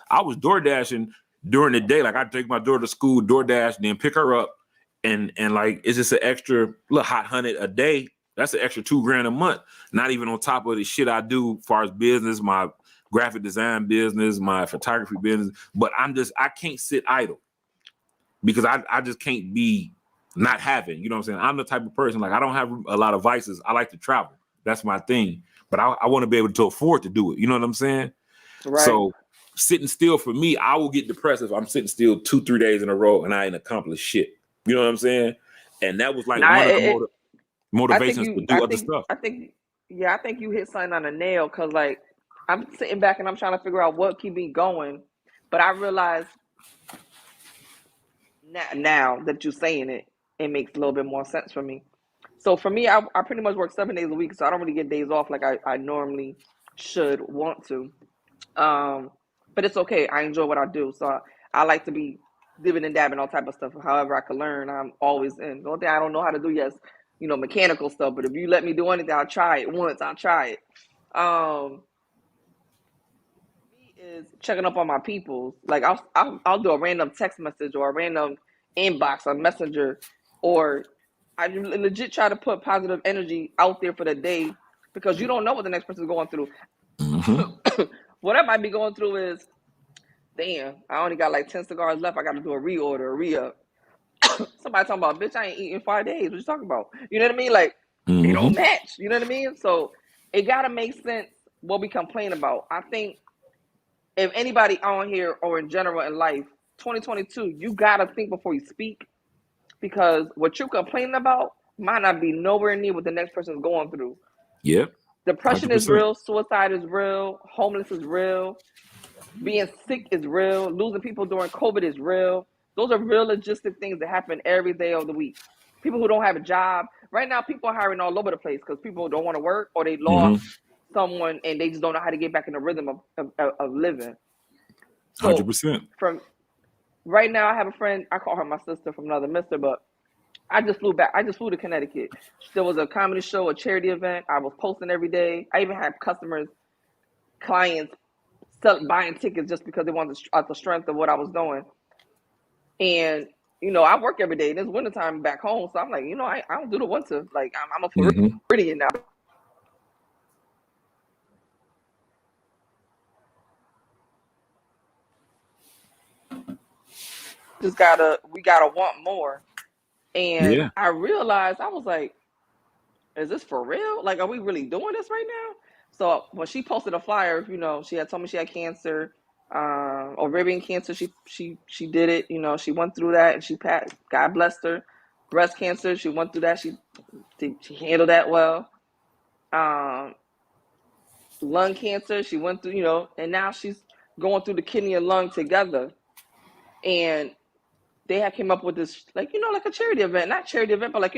I was door dashing during the day. Like, I take my daughter to school, door dash, then pick her up. And like, it's just an extra little hot $100 a day. That's an extra $2,000 a month. Not even on top of the shit I do as far as business, my graphic design business, my photography business. But I can't sit idle, because I just can't be not having, you know what I'm saying? I'm the type of person, like, I don't have a lot of vices. I like to travel. That's my thing. But I want to be able to afford to do it. You know what I'm saying? Right. So sitting still, for me, I will get depressed if I'm sitting still 2-3 days in a row and I ain't accomplished shit. You know what I'm saying? And that was like one of the motivations to do other stuff. I think you hit something on the nail, because, like, I'm sitting back and I'm trying to figure out what keep me going. But I realize now that you're saying it, it makes a little bit more sense for me. So for me, I pretty much work 7 days a week, so I don't really get days off like I normally should want to. But it's okay. I enjoy what I do, so I like to be dipping and dabbing all type of stuff. However I can learn, I'm always in. The only thing I don't know how to do yet is, mechanical stuff. But if you let me do anything, I'll try it once. I'll try it. Is checking up on my people. Like, I'll do a random text message or a random inbox on Messenger, or I legit try to put positive energy out there for the day because you don't know what the next person is going through. Mm-hmm. What I might be going through is, damn, I only got like 10 cigars left. I got to do a reorder, a re-up. Somebody talking about, bitch, I ain't eating 5 days. What you talking about? You know what I mean? Like, it don't match. You know what I mean? So it got to make sense what we complain about. I think if anybody on here or in general in life, 2022, you got to think before you speak, because what you're complaining about might not be nowhere near what the next person is going through. Yep. Depression 100%. is real. Suicide is real. Homeless is real. Being sick is real. Losing people during COVID is real. Those are real logistic things that happen every day of the week. People who don't have a job. Right now, people are hiring all over the place because people don't want to work, or they lost someone and they just don't know how to get back in the rhythm of living. So 100%. from right now, I have a friend. I call her my sister from another mister, but I just flew back. I just flew to Connecticut. There was a comedy show, a charity event. I was posting every day. I even had customers, clients, buying tickets just because they wanted the strength of what I was doing. And I work every day. And it's wintertime back home, so I'm like, I don't do the winter. Like I'm a Floridian now. We gotta want more. And I realized, I was like, is this for real? Like, are we really doing this right now? So when she posted a flyer, she had told me she had cancer, ovarian cancer. She did it. She went through that and she passed. God blessed her. Breast cancer, she went through that. She handled that well. Lung cancer, she went through. And now she's going through the kidney and lung together. And they have came up with this, like a charity event, not charity event, but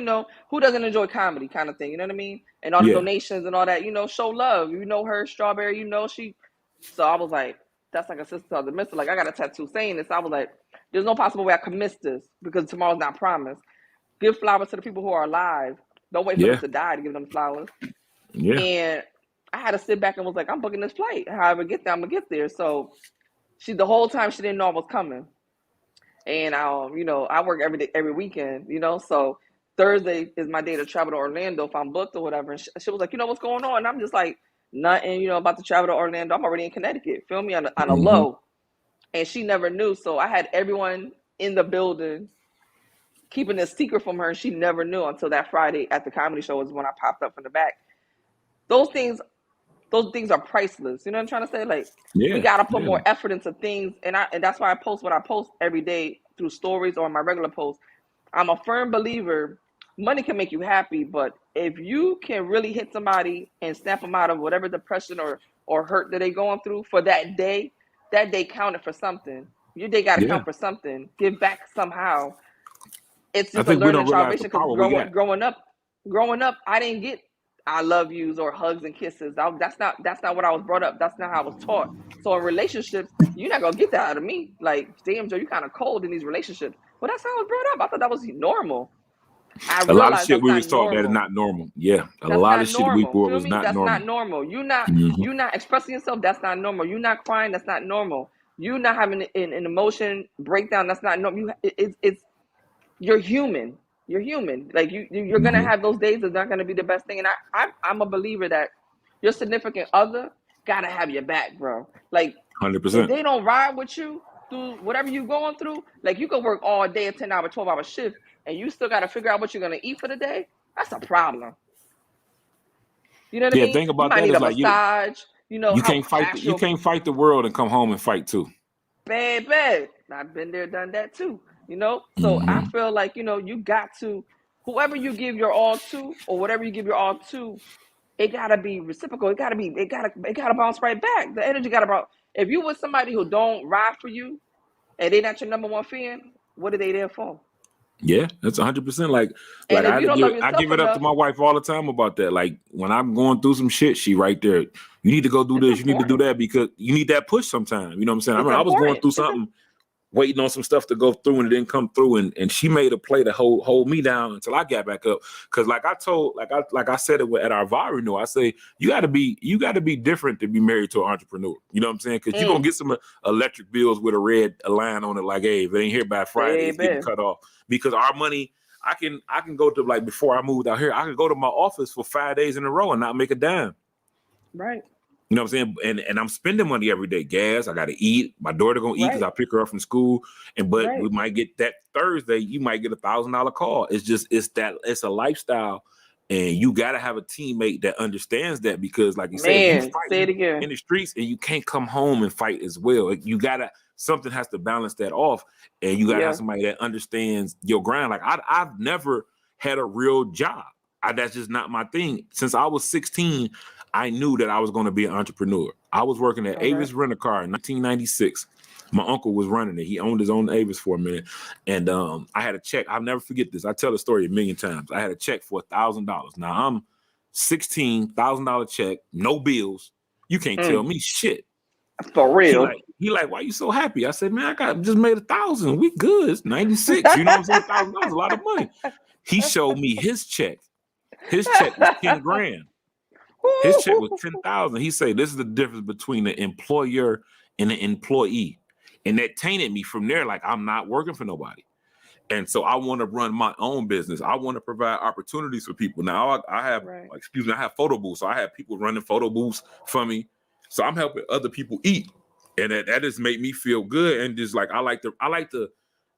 who doesn't enjoy comedy kind of thing, you know what I mean? And all the donations and all that, show love, her, Strawberry, she. So I was like, that's like a sister of the mister. Like, I got a tattoo saying this. I was like, there's no possible way I could miss this, because tomorrow's not promised. Give flowers to the people who are alive. Don't wait for them to die to give them flowers. Yeah. And I had to sit back and was like, I'm booking this flight. However I get there, I'm gonna get there. So the whole time she didn't know I was coming. And I work every weekend, so Thursday is my day to travel to Orlando if I'm booked or whatever. And she was like, what's going on? And I'm just like, nothing, about to travel to Orlando. I'm already in Connecticut, feel me, on a low. And she never knew. So I had everyone in the building keeping a secret from her, and she never knew until that Friday at the comedy show was when I popped up from the back. Those things are priceless. You know what I'm trying to say? Like, we got to put more effort into things. And that's why I post what I post every day through stories or my regular posts. I'm a firm believer, money can make you happy, but if you can really hit somebody and snap them out of whatever depression or hurt that they're going through for that day counted for something. Your day got to count for something. Give back somehow. It's just a learning salvation, because growing up, I didn't get I love yous or hugs and kisses. That's not what I was brought up. That's not how I was taught. So in relationships, you're not gonna get that out of me. Like, damn, Joe, you kind of cold in these relationships. Well, that's how I was brought up. I thought that was normal. A lot of shit we was taught that is not normal. Yeah, a lot of shit we brought was not normal. That's not normal. You're not expressing yourself. That's not normal. You're not crying. That's not normal. You not having an emotion breakdown. That's not normal. You're human. You're human. Like, you're gonna have those days that's not gonna be the best thing. And I'm a believer that your significant other gotta have your back, bro. Like, 100%. If they don't ride with you through whatever you're going through, like, you could work all day, a 10-hour, 12-hour shift, and you still gotta figure out what you're gonna eat for the day. That's a problem. You know what I mean? Think about that. You might need a massage. You can't fight. You can't fight the world and come home and fight too. Baby, I've been there, done that too. So I feel like, you got to, whoever you give your all to, or whatever you give your all to, it gotta be reciprocal. It gotta bounce right back. The energy gotta bounce. If you with somebody who don't ride for you, and they not your number one fan, what are they there for? Yeah, that's 100%. Like I give it up to my wife all the time about that. Like, when I'm going through some shit, she right there. You need to go do this. You need to do that, because you need that push sometime. You know what I'm saying? I mean, I was going through something, waiting on some stuff to go through, and it didn't come through, and she made a play to hold me down until I got back up. Because like I said it at our VAR renewal, I say you got to be different to be married to an entrepreneur. You know what I'm saying? Because you're gonna get some electric bills with a red line on it, like, hey, if it ain't here by Friday, it's getting cut off. Because our money I can go to, like, before I moved out here, I could go to my office for 5 days in a row and not make a dime. Right. You know what I'm saying? And I'm spending money every day. Gas, I got to eat. My daughter gonna eat because I pick her up from school. But we might get that Thursday. You might get $1,000 call. It's a lifestyle, and you got to have a teammate that understands that, because, like you said, you say it again in the streets, and you can't come home and fight as well. Something has to balance that off, and you gotta have somebody that understands your grind. Like I've never had a real job. That's just not my thing. Since I was 16, I knew that I was going to be an entrepreneur. I was working at Avis Rent-A-Car in 1996. My uncle was running it. He owned his own Avis for a minute. And I had a check. I'll never forget this. I tell the story a million times. I had a check for $1,000. Now I'm $16,000 check, no bills. You can't tell me shit. For real. He like, why you so happy? I said, man, just made $1,000. We good. It's 96. You know what I'm saying? $1,000 is a lot of money. He showed me his check. His check was 10 grand. His check was 10,000. He said, this is the difference between the employer and the employee. And that tainted me from there. Like, I'm not working for nobody. And so I want to run my own business. I want to provide opportunities for people. Now I have, I have photo booths. So I have people running photo booths for me. So I'm helping other people eat. And that just made me feel good. And just like, I like to,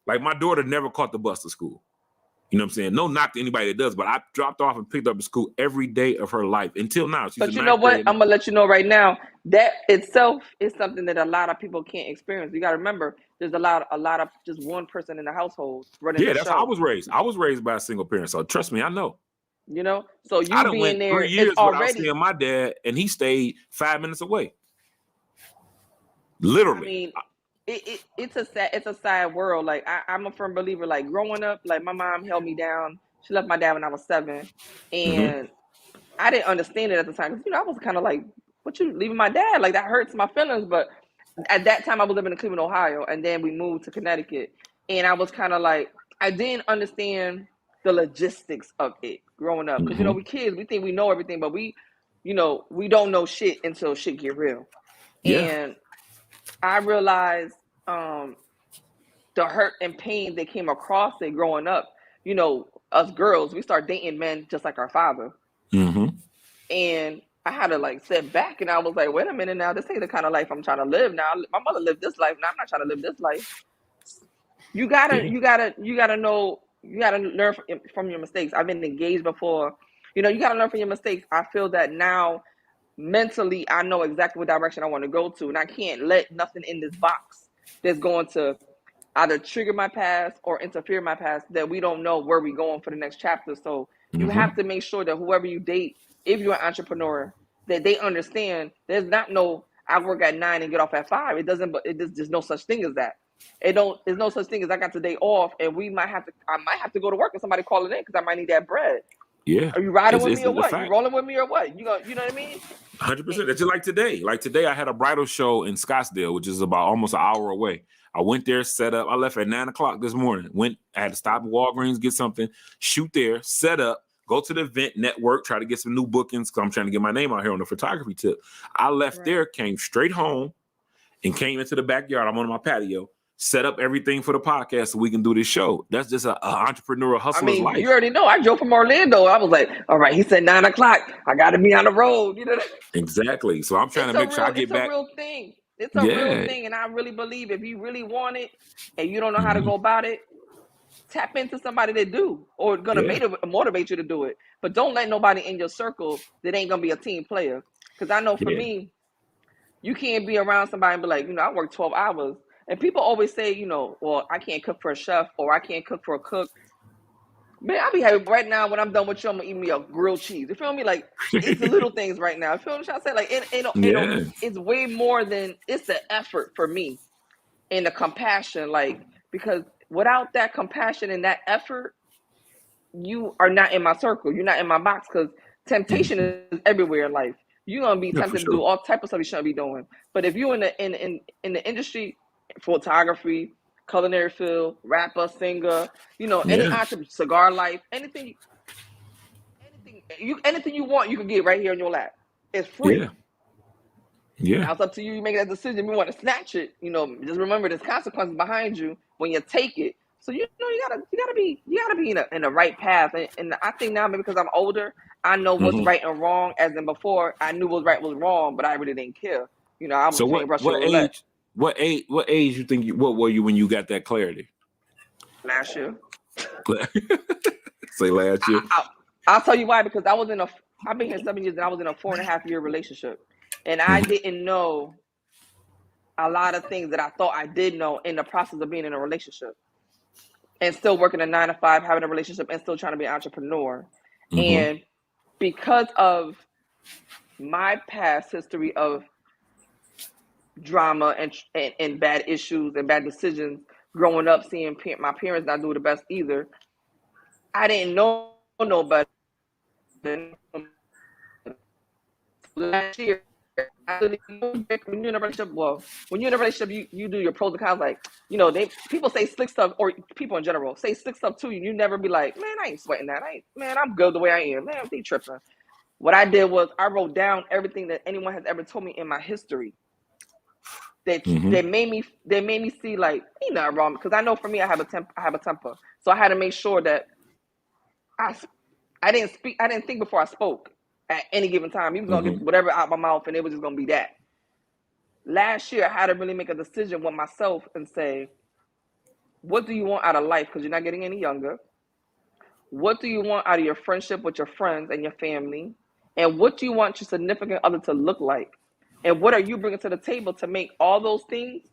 like, my daughter never caught the bus to school. You know what I'm saying? No knock to anybody that does, but I dropped off and picked up at school every day of her life until now. But you know what? I'm going to let you know right now, that itself is something that a lot of people can't experience. You got to remember, there's a lot of just one person in the household running the show. Yeah, that's how I was raised. I was raised by a single parent. So trust me, I know. You know? So you being there 3 years without seeing my dad, and he stayed 5 minutes away. Literally. I mean, it's a sad world. Like I'm a firm believer. Like growing up, like my mom held me down. She left my dad when I was 7, and I didn't understand it at the time. Because I was kind of like, "What, you leaving my dad? Like that hurts my feelings." But at that time, I was living in Cleveland, Ohio, and then we moved to Connecticut, and I was kind of like, I didn't understand the logistics of it growing up. Because we kids, we think we know everything, but we don't know shit until shit get real. Yeah. And I realized the hurt and pain that came across it growing up. Us girls, we start dating men just like our father. And I had to like sit back, and I was like, wait a minute now, this ain't the kind of life I'm trying to live now. My mother lived this life. Now I'm not trying to live this life. You gotta know, you gotta learn from your mistakes. I've been engaged before. You gotta learn from your mistakes. I feel that now mentally, I know exactly what direction I want to go to, and I can't let nothing in this box that's going to either trigger my past or interfere in my past, that we don't know where we're going for the next chapter. So you have to make sure that whoever you date, if you're an entrepreneur, that they understand there's not no, I work at 9 and get off at 5. There's no such thing as that. There's no such thing as I got the day off, and I might have to go to work and somebody calling in because I might need that bread. Yeah. Are you riding with me or what? You rolling with me or what? You know what I mean? 100%. It's just like today. Like today, I had a bridal show in Scottsdale, which is about almost an hour away. I went there, set up. I left at 9 o'clock this morning. I had to stop at Walgreens, get something, shoot there, set up, go to the event network, try to get some new bookings because I'm trying to get my name out here on the photography tip. I left there, came straight home, and came into the backyard. I'm on my patio, set up everything for the podcast so we can do this show. That's just an entrepreneurial hustler's life. You already know. I drove from Orlando. I was like, all right, he said 9 o'clock. I got to be on the road. Exactly. So I'm trying to make sure I get back. It's a real thing. It's a real thing. And I really believe if you really want it and you don't know how to go about it, tap into somebody that do, or going to motivate you to do it. But don't let nobody in your circle that ain't going to be a team player. Because I know for me, you can't be around somebody and be like, I work 12 hours. And people always say, well, I can't cook for a chef or I can't cook for a cook. Man, I'll be happy right now when I'm done with you. I'm going to eat me a grilled cheese. You feel me? Like, it's the little things right now. You feel what I'm trying to say? Like, it's way more than, it's the effort for me and the compassion. Like, because without that compassion and that effort, you are not in my circle. You're not in my box, because temptation is everywhere in life. You're going to be tempted to do all type of stuff you shouldn't be doing. But if you're in the industry, photography, culinary field, rapper, singer, any entrepreneur, cigar life, anything you want, you can get right here on your lap. It's free. Yeah. Now it's up to you. You make that decision. You want to snatch it. Just remember there's consequences behind you when you take it. So you gotta be in the right path. And I think now, maybe because I'm older, I know what's Mm-hmm. right and wrong. As in before, I knew what's right was wrong, but I really didn't care. I was So playing Russian what roulette age what age you think what were you when you got that clarity? last year. Say last year. I'll tell you why, because I've been here 7 years and I was in a 4.5 year relationship, and I Mm-hmm. didn't know a lot of things that I thought I did know in the process of being in a relationship and still working a 9 to 5, having a relationship and still trying to be an entrepreneur. Mm-hmm. And because of my past history of drama and bad issues and bad decisions growing up, seeing my parents not do the best either, I didn't know no better. Last year, when you're in a relationship, you do your pros and cons. Like, people say slick stuff, or people in general say slick stuff to you. You never be like, man, I ain't sweating that. Man, I'm good the way I am. Man, they tripping. What I did was I wrote down everything that anyone has ever told me in my history. They made me see like ain't nothing wrong, because I know for me I have a temper, so I had to make sure that I didn't think before I spoke at any given time. You was gonna get whatever out my mouth, and it was just gonna be that. Last year, I had to really make a decision with myself and say, what do you want out of life? Because you're not getting any younger. What do you want out of your friendship with your friends and your family? And what do you want your significant other to look like? And what are you bringing to the table to make all those things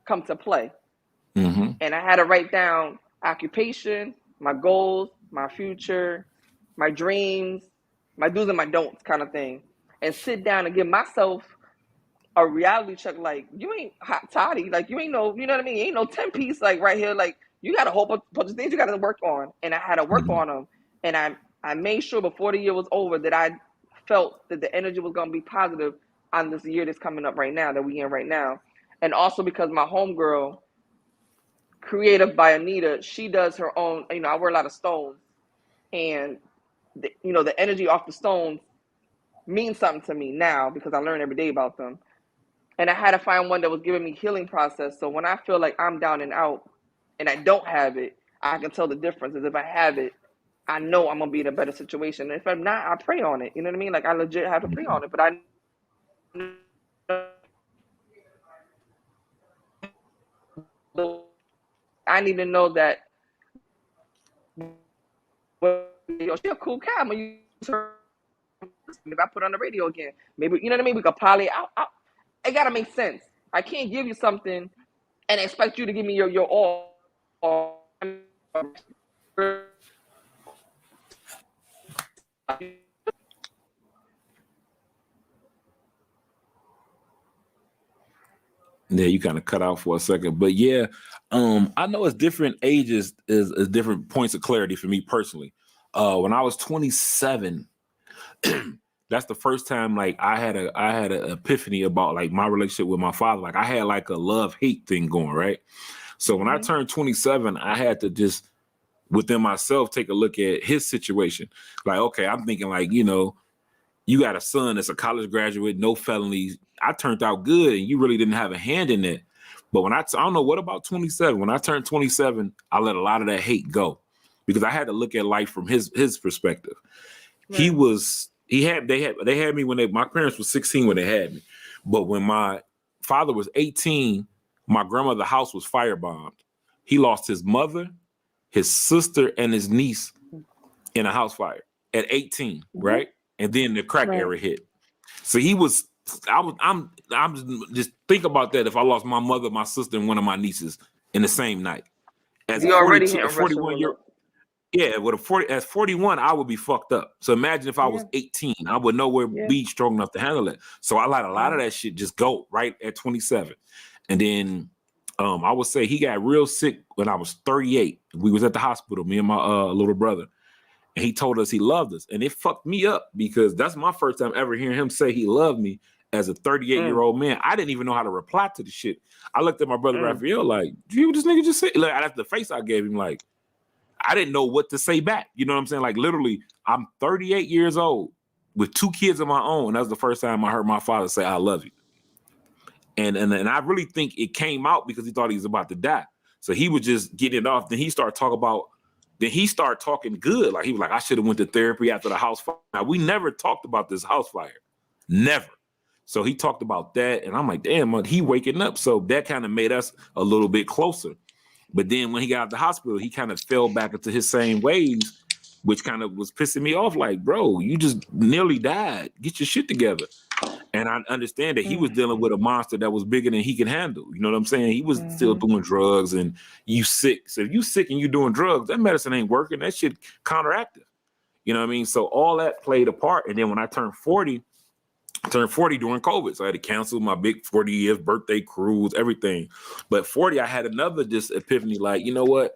come to play? Mm-hmm. And I had to write down occupation, my goals, my future, my dreams, my do's and my don'ts kind of thing. And sit down and give myself a reality check. Like, you ain't hot toddy. Like, you ain't no, you know what I mean? You ain't no 10-piece like right here. Like, you got a whole bunch of things you got to work on. And I had to work on them. And I made sure before the year was over that I felt that the energy was going to be positive on this year that's coming up right now, that we in right now. And also because my homegirl, Creative by Anita, she does her own, I wear a lot of stones. And, the energy off the stones means something to me now because I learn every day about them. And I had to find one that was giving me healing process. So when I feel like I'm down and out and I don't have it, I can tell the difference. As if I have it, I know I'm going to be in a better situation. And if I'm not, I pray on it. You know what I mean? Like, I legit have to pray on it. But I need to know that she a cool cat. I'm going to use her. If I put on the radio again, maybe, you know what I mean? We could probably out. It got to make sense. I can't give you something and expect you to give me your all. Yeah, you kind of cut out for a second, but yeah, I know it's different ages is different points of clarity for me personally. When I was 27, that's the first time like I had an epiphany about like my relationship with my father. Like I had like a love-hate thing going, right? So when I turned 27, I had to just within myself take a look at his situation. Like, okay, I'm thinking like, you got a son that's a college graduate, no felonies. I turned out good, and you really didn't have a hand in it. But I don't know, what about 27? When I turned 27, I let a lot of that hate go because I had to look at life from his perspective. Right. They had me when my parents were 16 when they had me. But when my father was 18, my grandmother's house was firebombed. He lost his mother, his sister, and his niece in a house fire at 18, right? And then the crack era hit. So I'm just think about that if I lost my mother, my sister, and one of my nieces in the same night. As you already 41 year, yeah, as 41, I would be fucked up. So imagine if I was 18, I would nowhere be strong enough to handle it. So I let a lot of that shit just go right at 27. And then I would say he got real sick when I was 38. We was at the hospital, me and my little brother. And he told us he loved us. And it fucked me up because that's my first time ever hearing him say he loved me as a 38-year-old man. I didn't even know how to reply to the shit. I looked at my brother Raphael like, do you this nigga just say? Like, that's the face I gave him. Like, I didn't know what to say back. You know what I'm saying? Like, literally, I'm 38 years old with 2 kids of my own. That was the first time I heard my father say, I love you. And I really think it came out because he thought he was about to die. So he was just getting it off. Then he started talking good. Like he was like, I should have went to therapy after the house fire. Now, we never talked about this house fire. Never. So he talked about that. And I'm like, damn, he waking up. So that kind of made us a little bit closer. But then when he got out of the hospital, he kind of fell back into his same ways, which kind of was pissing me off. Like, bro, you just nearly died. Get your shit together. And I understand that he was dealing with a monster that was bigger than he could handle. You know what I'm saying? He was still doing drugs, and you sick. So if you sick and you doing drugs, that medicine ain't working. That shit counteractive. You know what I mean? So all that played a part. And then when I turned 40 during COVID. So I had to cancel my big 40 years birthday cruise, everything. But 40, I had another just epiphany, like, you know what?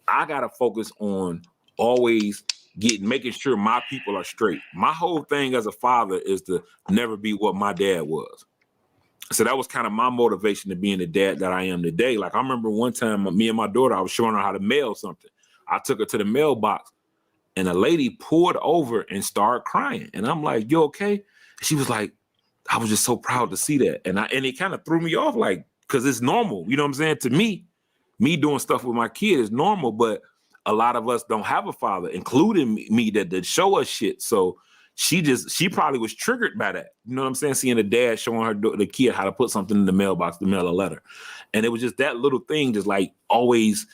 I got to focus on always making sure my people are straight. My whole thing as a father is to never be what my dad was. So that was kind of my motivation to being the dad that I am today. Like I remember one time, me and my daughter, I was showing her how to mail something. I took her to the mailbox and a lady pulled over and started crying. And I'm like, you okay? She was like, I was just so proud to see that. And it kind of threw me off, like, because it's normal. You know what I'm saying? To me doing stuff with my kid is normal, but a lot of us don't have a father, including me, that show us shit. So she probably was triggered by that. You know what I'm saying? Seeing a dad showing the kid how to put something in the mailbox to mail a letter. And it was just that little thing, just like I always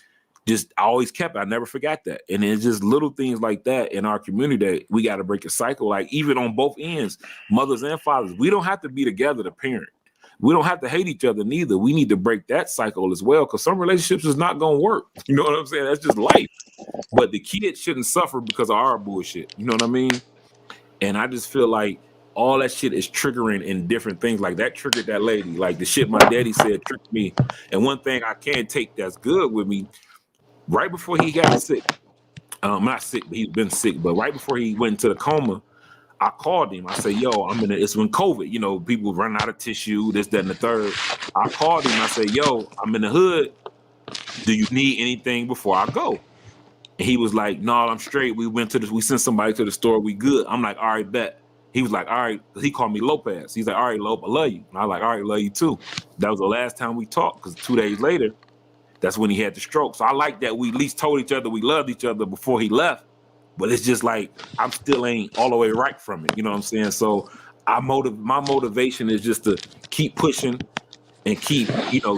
kept it. I never forgot that. And it's just little things like that in our community that we got to break a cycle. Like even on both ends, mothers and fathers, we don't have to be together to parent. We don't have to hate each other neither. We need to break that cycle as well, because some relationships is not going to work. You know what I'm saying? That's just life. But the kids shouldn't suffer because of our bullshit. You know what I mean? And I just feel like all that shit is triggering in different things. Like that triggered that lady. Like the shit my daddy said tricked me. And one thing I can't take that's good with me, right before he got sick, not sick, but he's been sick, but right before he went into the coma, I called him. I said, yo, it's when COVID, you know, people run out of tissue, this, that, and the third. I called him. I said, yo, I'm in the hood. Do you need anything before I go? And he was like, no, I'm straight. We sent somebody to the store. We good. I'm like, all right, bet. He was like, all right. He called me Lopez. He's like, all right, Lope, I love you. And I was like, all right, love you too. That was the last time we talked, because 2 days later, that's when he had the stroke. So I like that we at least told each other we loved each other before he left. But it's just like, I'm still ain't all the way right from it. You know what I'm saying? So my motivation is just to keep pushing and keep,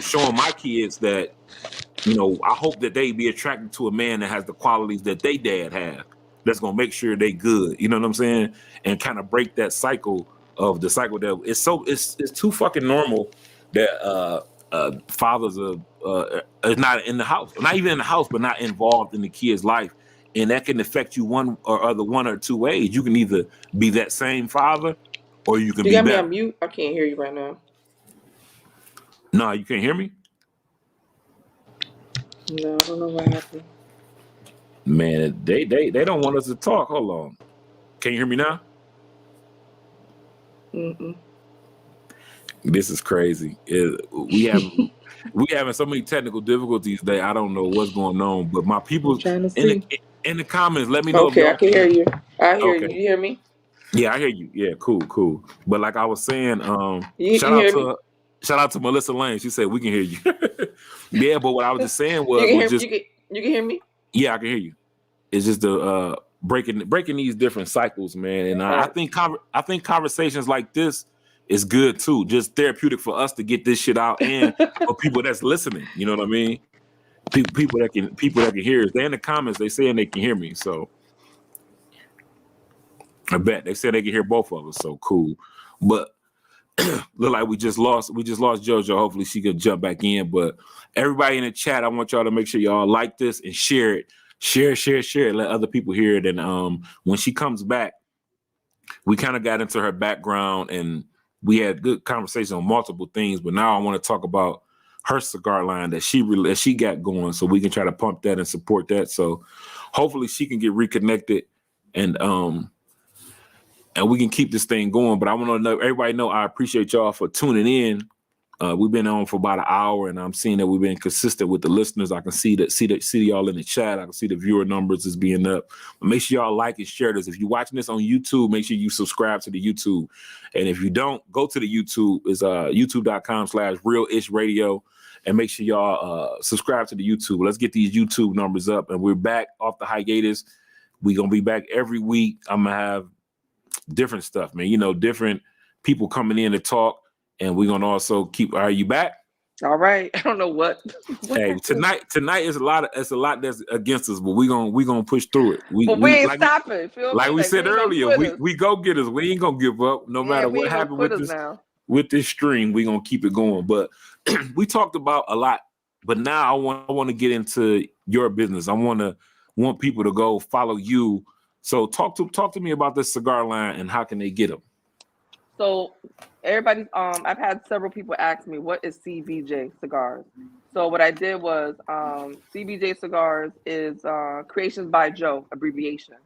showing my kids that, I hope that they be attracted to a man that has the qualities that they dad have. That's going to make sure they good. You know what I'm saying? And kind of break that cycle that it's too fucking normal that fathers are not in the house, not even in the house, but not involved in the kid's life. And that can affect you one or two ways. You can either be that same father, or you can be better. You got me on mute? I can't hear you right now. No, you can't hear me? No, I don't know what happened. Man, they don't want us to talk. Hold on. Can you hear me now? Mm-mm. This is crazy. We having so many technical difficulties that I don't know what's going on. But my people in the comments, let me know. Okay, I can hear you. I hear you. You hear me? Yeah, I hear you. Yeah, cool. But like I was saying, shout out to Melissa Lane. She said we can hear you. Yeah, but what I was just saying was you can hear me? Yeah, I can hear you. It's just the breaking these different cycles, man. And I think conversations like this is good too. Just therapeutic for us to get this shit out, and for people that's listening. You know what I mean? People that can hear us. They're in the comments. They saying they can hear me. So I bet they said they can hear both of us. So cool. But look like we just lost JoJo. Hopefully she can jump back in. But everybody in the chat, I want y'all to make sure y'all like this and share it. Share it. Let other people hear it. And when she comes back, we kind of got into her background and we had good conversation on multiple things. But now I want to talk about her cigar line that she got going, so we can try to pump that and support that. So hopefully she can get reconnected and we can keep this thing going. But I want to know, everybody know, I appreciate y'all for tuning in We've been on for about an hour, and I'm seeing that we've been consistent with the listeners. I can see y'all in the chat. I can see the viewer numbers is being up. But make sure y'all like and share this. If you're watching this on YouTube, make sure you subscribe to the YouTube. And if you don't, go to the YouTube. It's youtube.com/realishradio. And make sure y'all subscribe to the YouTube. Let's get these YouTube numbers up. And we're back off the hiatus. We're going to be back every week. I'm going to have different stuff, man. You know, different people coming in to talk. And we're gonna also keep. Are you back? All right. I don't know what. Hey, tonight is a lot that's against us, but we're gonna push through it. We ain't like, stopping. Feel like me? we said earlier, we go getters. We ain't gonna give up no matter what happens with this stream. We're gonna keep it going. But we talked about a lot. But now I want to get into your business. I want people to go follow you. So talk to me about this cigar line and how can they get them. So everybody's I've had several people ask me, what is CBJ Cigars? So what I did was CBJ Cigars is Creations by Joe abbreviation.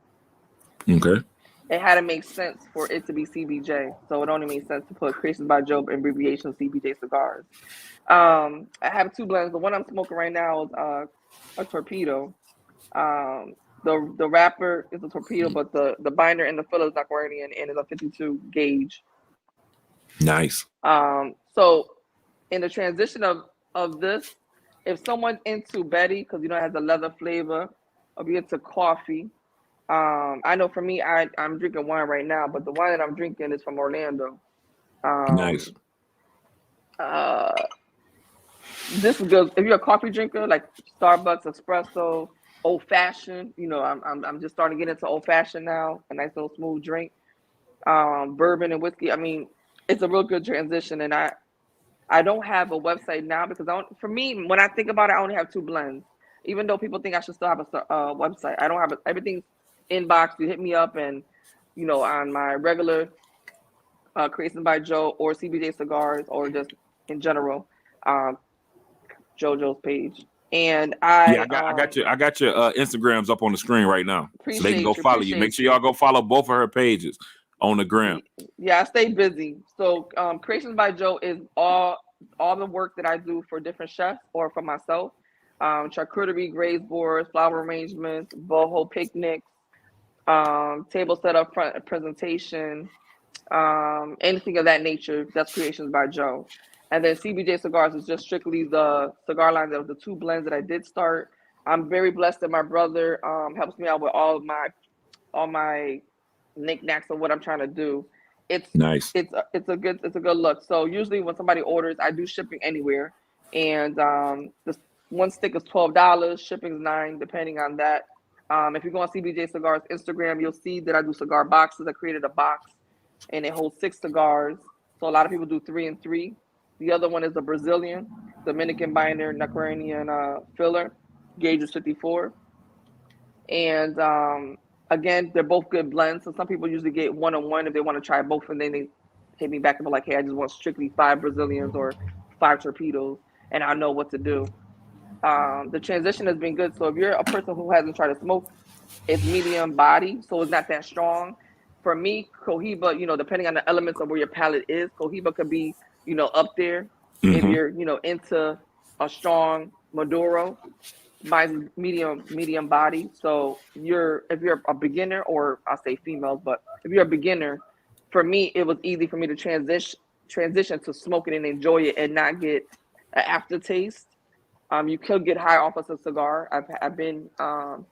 Okay. It had to make sense for it to be CBJ. So it only made sense to put Creations by Joe abbreviation CBJ Cigars. I have two blends. The one I'm smoking right now is a torpedo. The wrapper is a torpedo, but the binder and the filler is Aquarian and is a 52 gauge. Nice. So in the transition of this, if someone's into Betty, because it has a leather flavor, or be into coffee. I know for me, I'm drinking wine right now, but the wine that I'm drinking is from Orlando. Nice. This is good if you're a coffee drinker, like Starbucks, espresso, old fashioned. I'm just starting to get into old fashioned now, a nice little smooth drink. Bourbon and whiskey. I mean, it's a real good transition, and I don't have a website now because for me, when I think about it, I only have two blends. Even though people think I should still have a website, I don't have everything's inbox. You hit me up, and on my regular Creations by Joe or CBJ Cigars, or just in general, JoJo's page. And I got Yeah, I stay busy. So Creations by Joe is all the work that I do for different chefs or for myself. Charcuterie, graze boards, flower arrangements, boho picnics, table setup, front presentation, anything of that nature. That's Creations by Joe. And then CBJ Cigars is just strictly the cigar line of the two blends that I did start. I'm very blessed that my brother helps me out with all my knickknacks of what I'm trying to do. It's nice. It's a good look. So usually when somebody orders, I do shipping anywhere, and the one stick is $12. Shipping is $9, depending on that. If you go on CBJ Cigars Instagram, you'll see that I do cigar boxes. I created a box, and it holds 6 cigars. So a lot of people do 3 and 3. The other one is a Brazilian, Dominican binder, Nicaraguan filler. Gauge is 54. And again, they're both good blends. So some people usually get one-on-one if they want to try both, and then they hit me back and be like, hey, I just want strictly 5 Brazilians or 5 torpedoes, and I know what to do. The transition has been good. So if you're a person who hasn't tried to smoke, it's medium body, so it's not that strong. For me, Cohiba, depending on the elements of where your palate is, Cohiba could be, up there. Mm-hmm. If you're, into a strong Maduro, mine's medium body. So if you're a beginner, or I'll say females, but if you're a beginner, for me, it was easy for me to transition to smoking and enjoy it and not get an aftertaste. You could get high off of a cigar. I've been the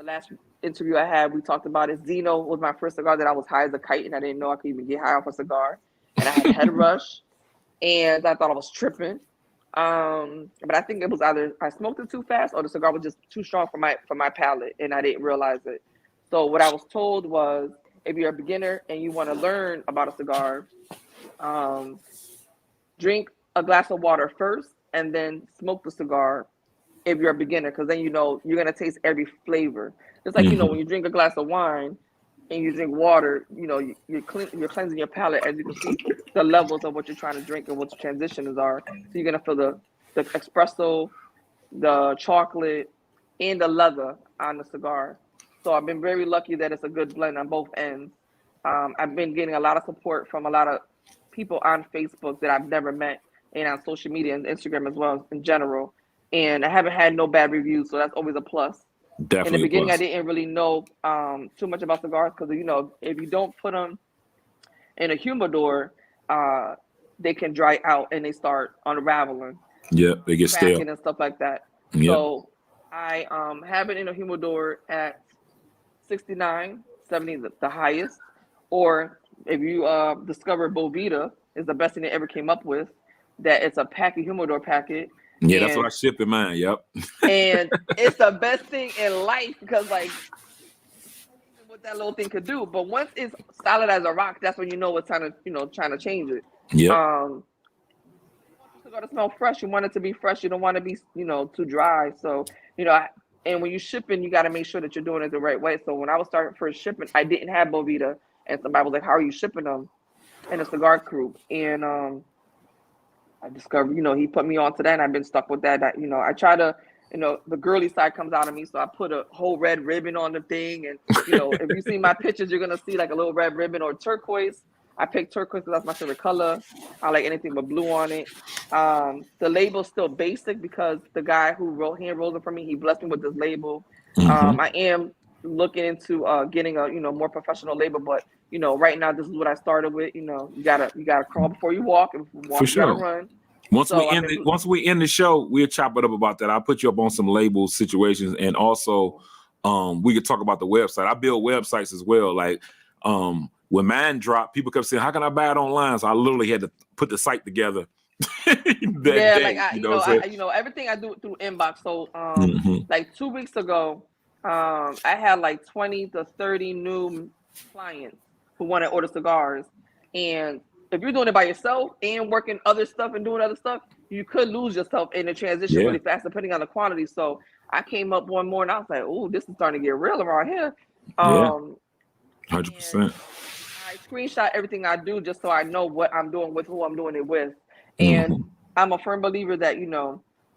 last interview I had, we talked about it. Zeno was my first cigar that I was high as a kite, and I didn't know I could even get high off a cigar. And I had a head rush, and I thought I was tripping. But I think it was either I smoked it too fast or the cigar was just too strong for my palate, and I didn't realize it. So what I was told was, if you're a beginner and you want to learn about a cigar, drink a glass of water first and then smoke the cigar if you're a beginner, because then you're going to taste every flavor. Just like, when you drink a glass of wine and you drink water, you're cleansing your palate, as you can see the levels of what you're trying to drink and what the transitions are. So you're going to feel the espresso, the chocolate, and the leather on the cigar. So I've been very lucky that it's a good blend on both ends. I've been getting a lot of support from a lot of people on Facebook that I've never met, and on social media and Instagram as well in general. And I haven't had no bad reviews, so that's always a plus. In the Definitely a beginning, I plus. didn't really know too much about cigars because, you know, if you don't put them in a humidor, they can dry out and they start unraveling, Yep, they get stale. cracking and stuff like that. Yep. So I have it in a humidor at 69, 70 the highest. Or if you discover Bovita is the best thing they ever came up with, that it's a packet, humidor packet. Yeah, that's what I ship in mine. Yep. And it's the best thing in life because, like, what that little thing could do. But once it's solid as a rock, that's when you know it's trying to change it. Yeah. You got to smell fresh. You want it to be fresh. You don't want to be, too dry. So, and when you're shipping, you got to make sure that you're doing it the right way. So when I was starting first shipping, I didn't have Bovita, and somebody was like, "How are you shipping them?" In a cigar crew, and I discovered, he put me on to that, and I've been stuck with that. I try to, the girly side comes out of me, so I put a whole red ribbon on the thing, and if you see my pictures, you're gonna see like a little red ribbon or turquoise. I picked turquoise because that's my favorite color. I like anything with blue on it. The label's still basic because the guy who hand rolled it for me, he blessed me with this label. Mm-hmm. I am looking into getting a more professional label, but right now this is what I started with. You gotta crawl before you walk, and walk For you gotta sure. run. Once we end the show, we'll chop it up about that. I'll put you up on some label situations, and also we could talk about the website. I build websites as well. Like when mine dropped, people kept saying, "How can I buy it online?" So I literally had to put the site together. Everything I do through inbox. So mm-hmm. like 2 weeks ago, I had like 20 to 30 new clients who want to order cigars, and if you're doing it by yourself and working other stuff and doing other stuff, you could lose yourself in the transition really fast, depending on the quantity. So I came up one more and I was like, "Oh, this is starting to get real around here." 100%. I screenshot everything I do just so I know what I'm doing with who I'm doing it with. And I'm a firm believer that,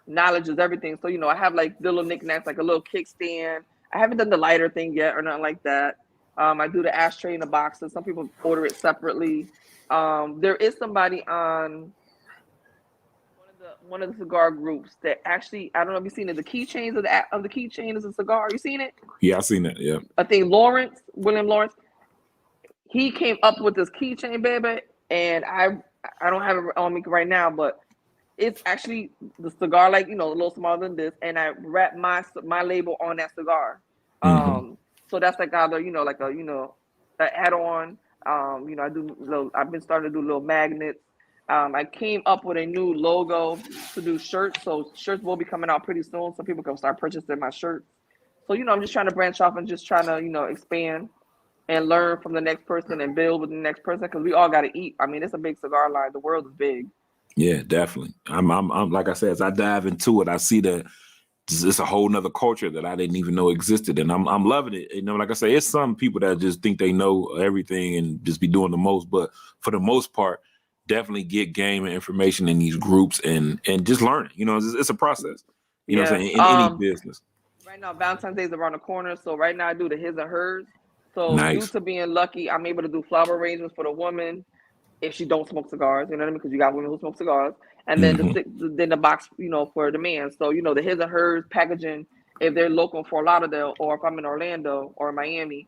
knowledge is everything. So, I have like little knickknacks, like a little kickstand. I haven't done the lighter thing yet or nothing like that. I do the ashtray in the boxes. Some people order it separately. There is somebody on one of the cigar groups that actually, I don't know if you've seen it, the keychains of the keychain is a cigar. You seen it? Yeah, I've seen that. Yeah. I think William Lawrence, he came up with this keychain, baby, and I don't have it on me right now, but it's actually the cigar, like, a little smaller than this, and I wrap my label on that cigar. So that's like either, like a add-on. I've been starting to do little magnets. I came up with a new logo to do shirts. So shirts will be coming out pretty soon, so people can start purchasing my shirts. So, I'm just trying to branch off and just trying to, expand and learn from the next person and build with the next person, because we all got to eat. I mean, it's a big cigar line. The world is big. Yeah, definitely. I'm like I said, as I dive into it, I see that it's a whole nother culture that I didn't even know existed, and I'm loving it. Like I say, it's some people that just think they know everything and just be doing the most, but for the most part, definitely get game and information in these groups and just learn it. It's a process. You know what I'm saying? In any business. Right now, Valentine's Day is around the corner, so right now I do the his and hers. So nice. Due to being lucky, I'm able to do flower arrangements for the woman if she don't smoke cigars. You know what I mean? Because you got women who smoke cigars, and then then the box, for the man. So the his and hers packaging, if they're local in Fort Lauderdale, or if I'm in Orlando or Miami,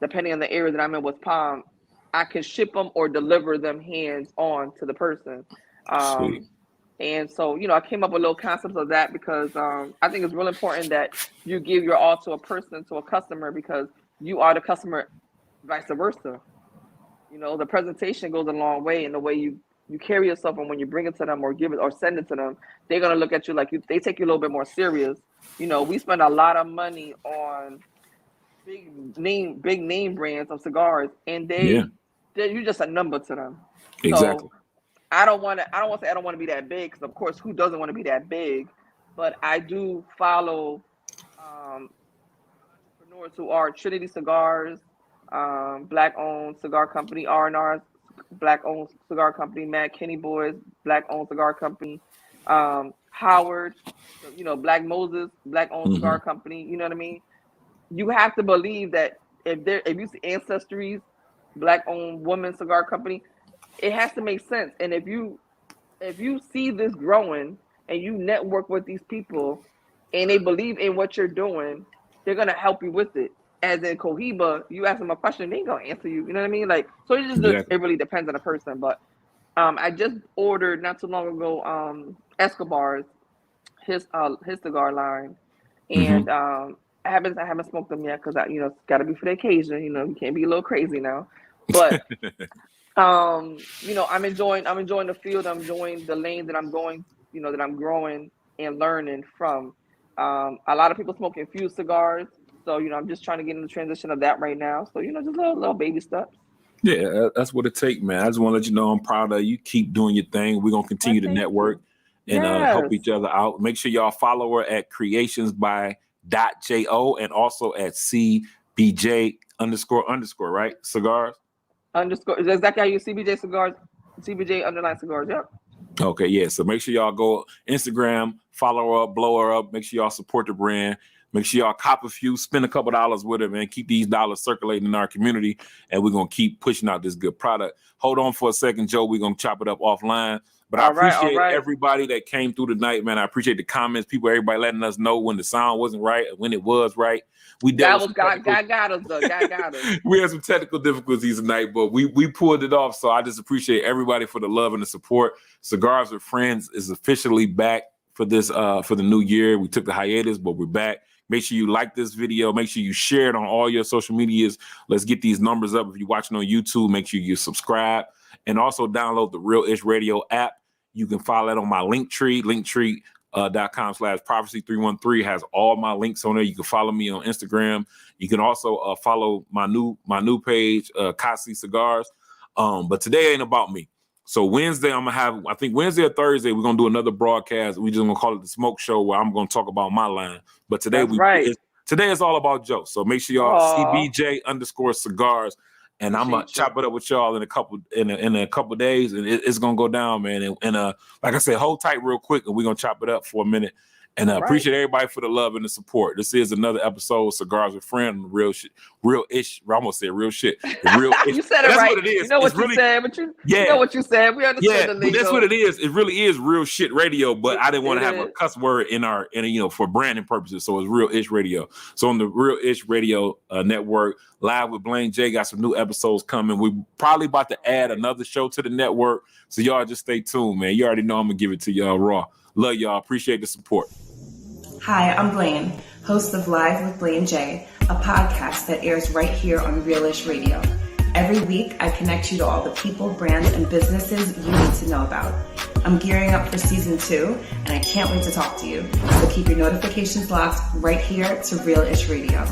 depending on the area that I'm in, West Palm, I can ship them or deliver them hands on to the person. And so, I came up with little concepts of that because I think it's real important that you give your all to a person, to a customer, because you are the customer, vice versa. The presentation goes a long way in the way you carry yourself, and when you bring it to them or give it or send it to them, they're going to look at you like they take you a little bit more serious. We spend a lot of money on big name brands of cigars, and you're just a number to them. Exactly. So I don't want to say I don't want to be that big, because of course, who doesn't want to be that big? But I do follow entrepreneurs who are Trinity Cigars, Black-owned cigar company, R&R, Black-owned cigar company, Mad Kenny Boys, Black-owned cigar company, Howard, Black Moses, Black-owned cigar company. You know what I mean? You have to believe that if you see Ancestries, Black-owned woman cigar company, it has to make sense. And if you see this growing and you network with these people and they believe in what you're doing, they're gonna help you with it. As in Cohiba, you ask them a question, they ain't gonna answer you. You know what I mean? Like, so it really depends on the person. But I just ordered not too long ago Escobar's his cigar line, and I haven't smoked them yet because it's got to be for the occasion. You can't be a little crazy now. But I'm enjoying the field. I'm enjoying the lane that I'm going. That I'm growing and learning from. A lot of people smoke infused cigars, so I'm just trying to get in the transition of that right now. So just little baby steps. Yeah, that's what it takes, man. I just want to let you know I'm proud of you. Keep doing your thing. We're gonna continue to network and help each other out. Make sure y'all follow her at creationsby.jo and also at CBJ __ right? Cigars. _ is exactly how you CBJ cigars, CBJ _ cigars. Yep. Okay, yeah. So make sure y'all go Instagram, follow her up, blow her up. Make sure y'all support the brand. Make sure y'all cop a few, spend a couple dollars with her, man. Keep these dollars circulating in our community, and we're gonna keep pushing out this good product. Hold on for a second, Joe. We're gonna chop it up offline. But I appreciate everybody that came through tonight, man. I appreciate the comments, everybody letting us know when the sound wasn't right, when it was right. God got us though. God got us. We had some technical difficulties tonight, but we pulled it off. So I just appreciate everybody for the love and the support. Cigars with Friends is officially back for this for the new year. We took the hiatus, but we're back. Make sure you like this video. Make sure you share it on all your social medias. Let's get these numbers up. If you're watching on YouTube, make sure you subscribe and also download the Real Ish Radio app. You can follow that on my Linktree, linktree.com/prophecy313 has all my links on there. You can follow me on Instagram. You can also follow my new page, Kasi Cigars. But today ain't about me. So Wednesday, I'm gonna have, I think Wednesday or Thursday, we're gonna do another broadcast. We just gonna call it the Smoke Show, where I'm gonna talk about my line. But today today is all about Joe. So make sure y'all CBJ _ cigars, and I'm gonna chop it up with y'all in a couple days, and it's gonna go down, man. And like I said, hold tight real quick, and we're gonna chop it up for a minute. And appreciate everybody for the love and the support. This is another episode of Cigars with Friends. Real ish. I almost said real shit. Real ish. You said it right. What it is. You know what you said, but you know what you said. We understand the lingo. That's what it is. It really is real shit radio, but I didn't want to have a cuss word in for branding purposes. So it's Real Ish Radio. So on the Real Ish Radio network, live with Blaine J, got some new episodes coming. We're probably about to add another show to the network. So y'all just stay tuned, man. You already know I'm gonna give it to y'all raw. Love y'all. Appreciate the support. Hi, I'm Blaine, host of Live with Blaine J, a podcast that airs right here on Realish Radio. Every week, I connect you to all the people, brands, and businesses you need to know about. I'm gearing up for season 2, and I can't wait to talk to you. So keep your notifications locked right here to Realish Radio.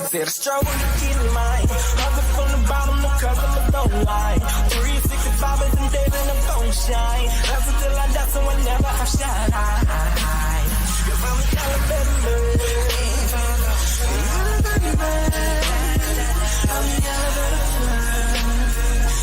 Said a struggle to get mine. Hustle from the bottom, no cause I'm a don't lie. 365 isn't dead in the phone.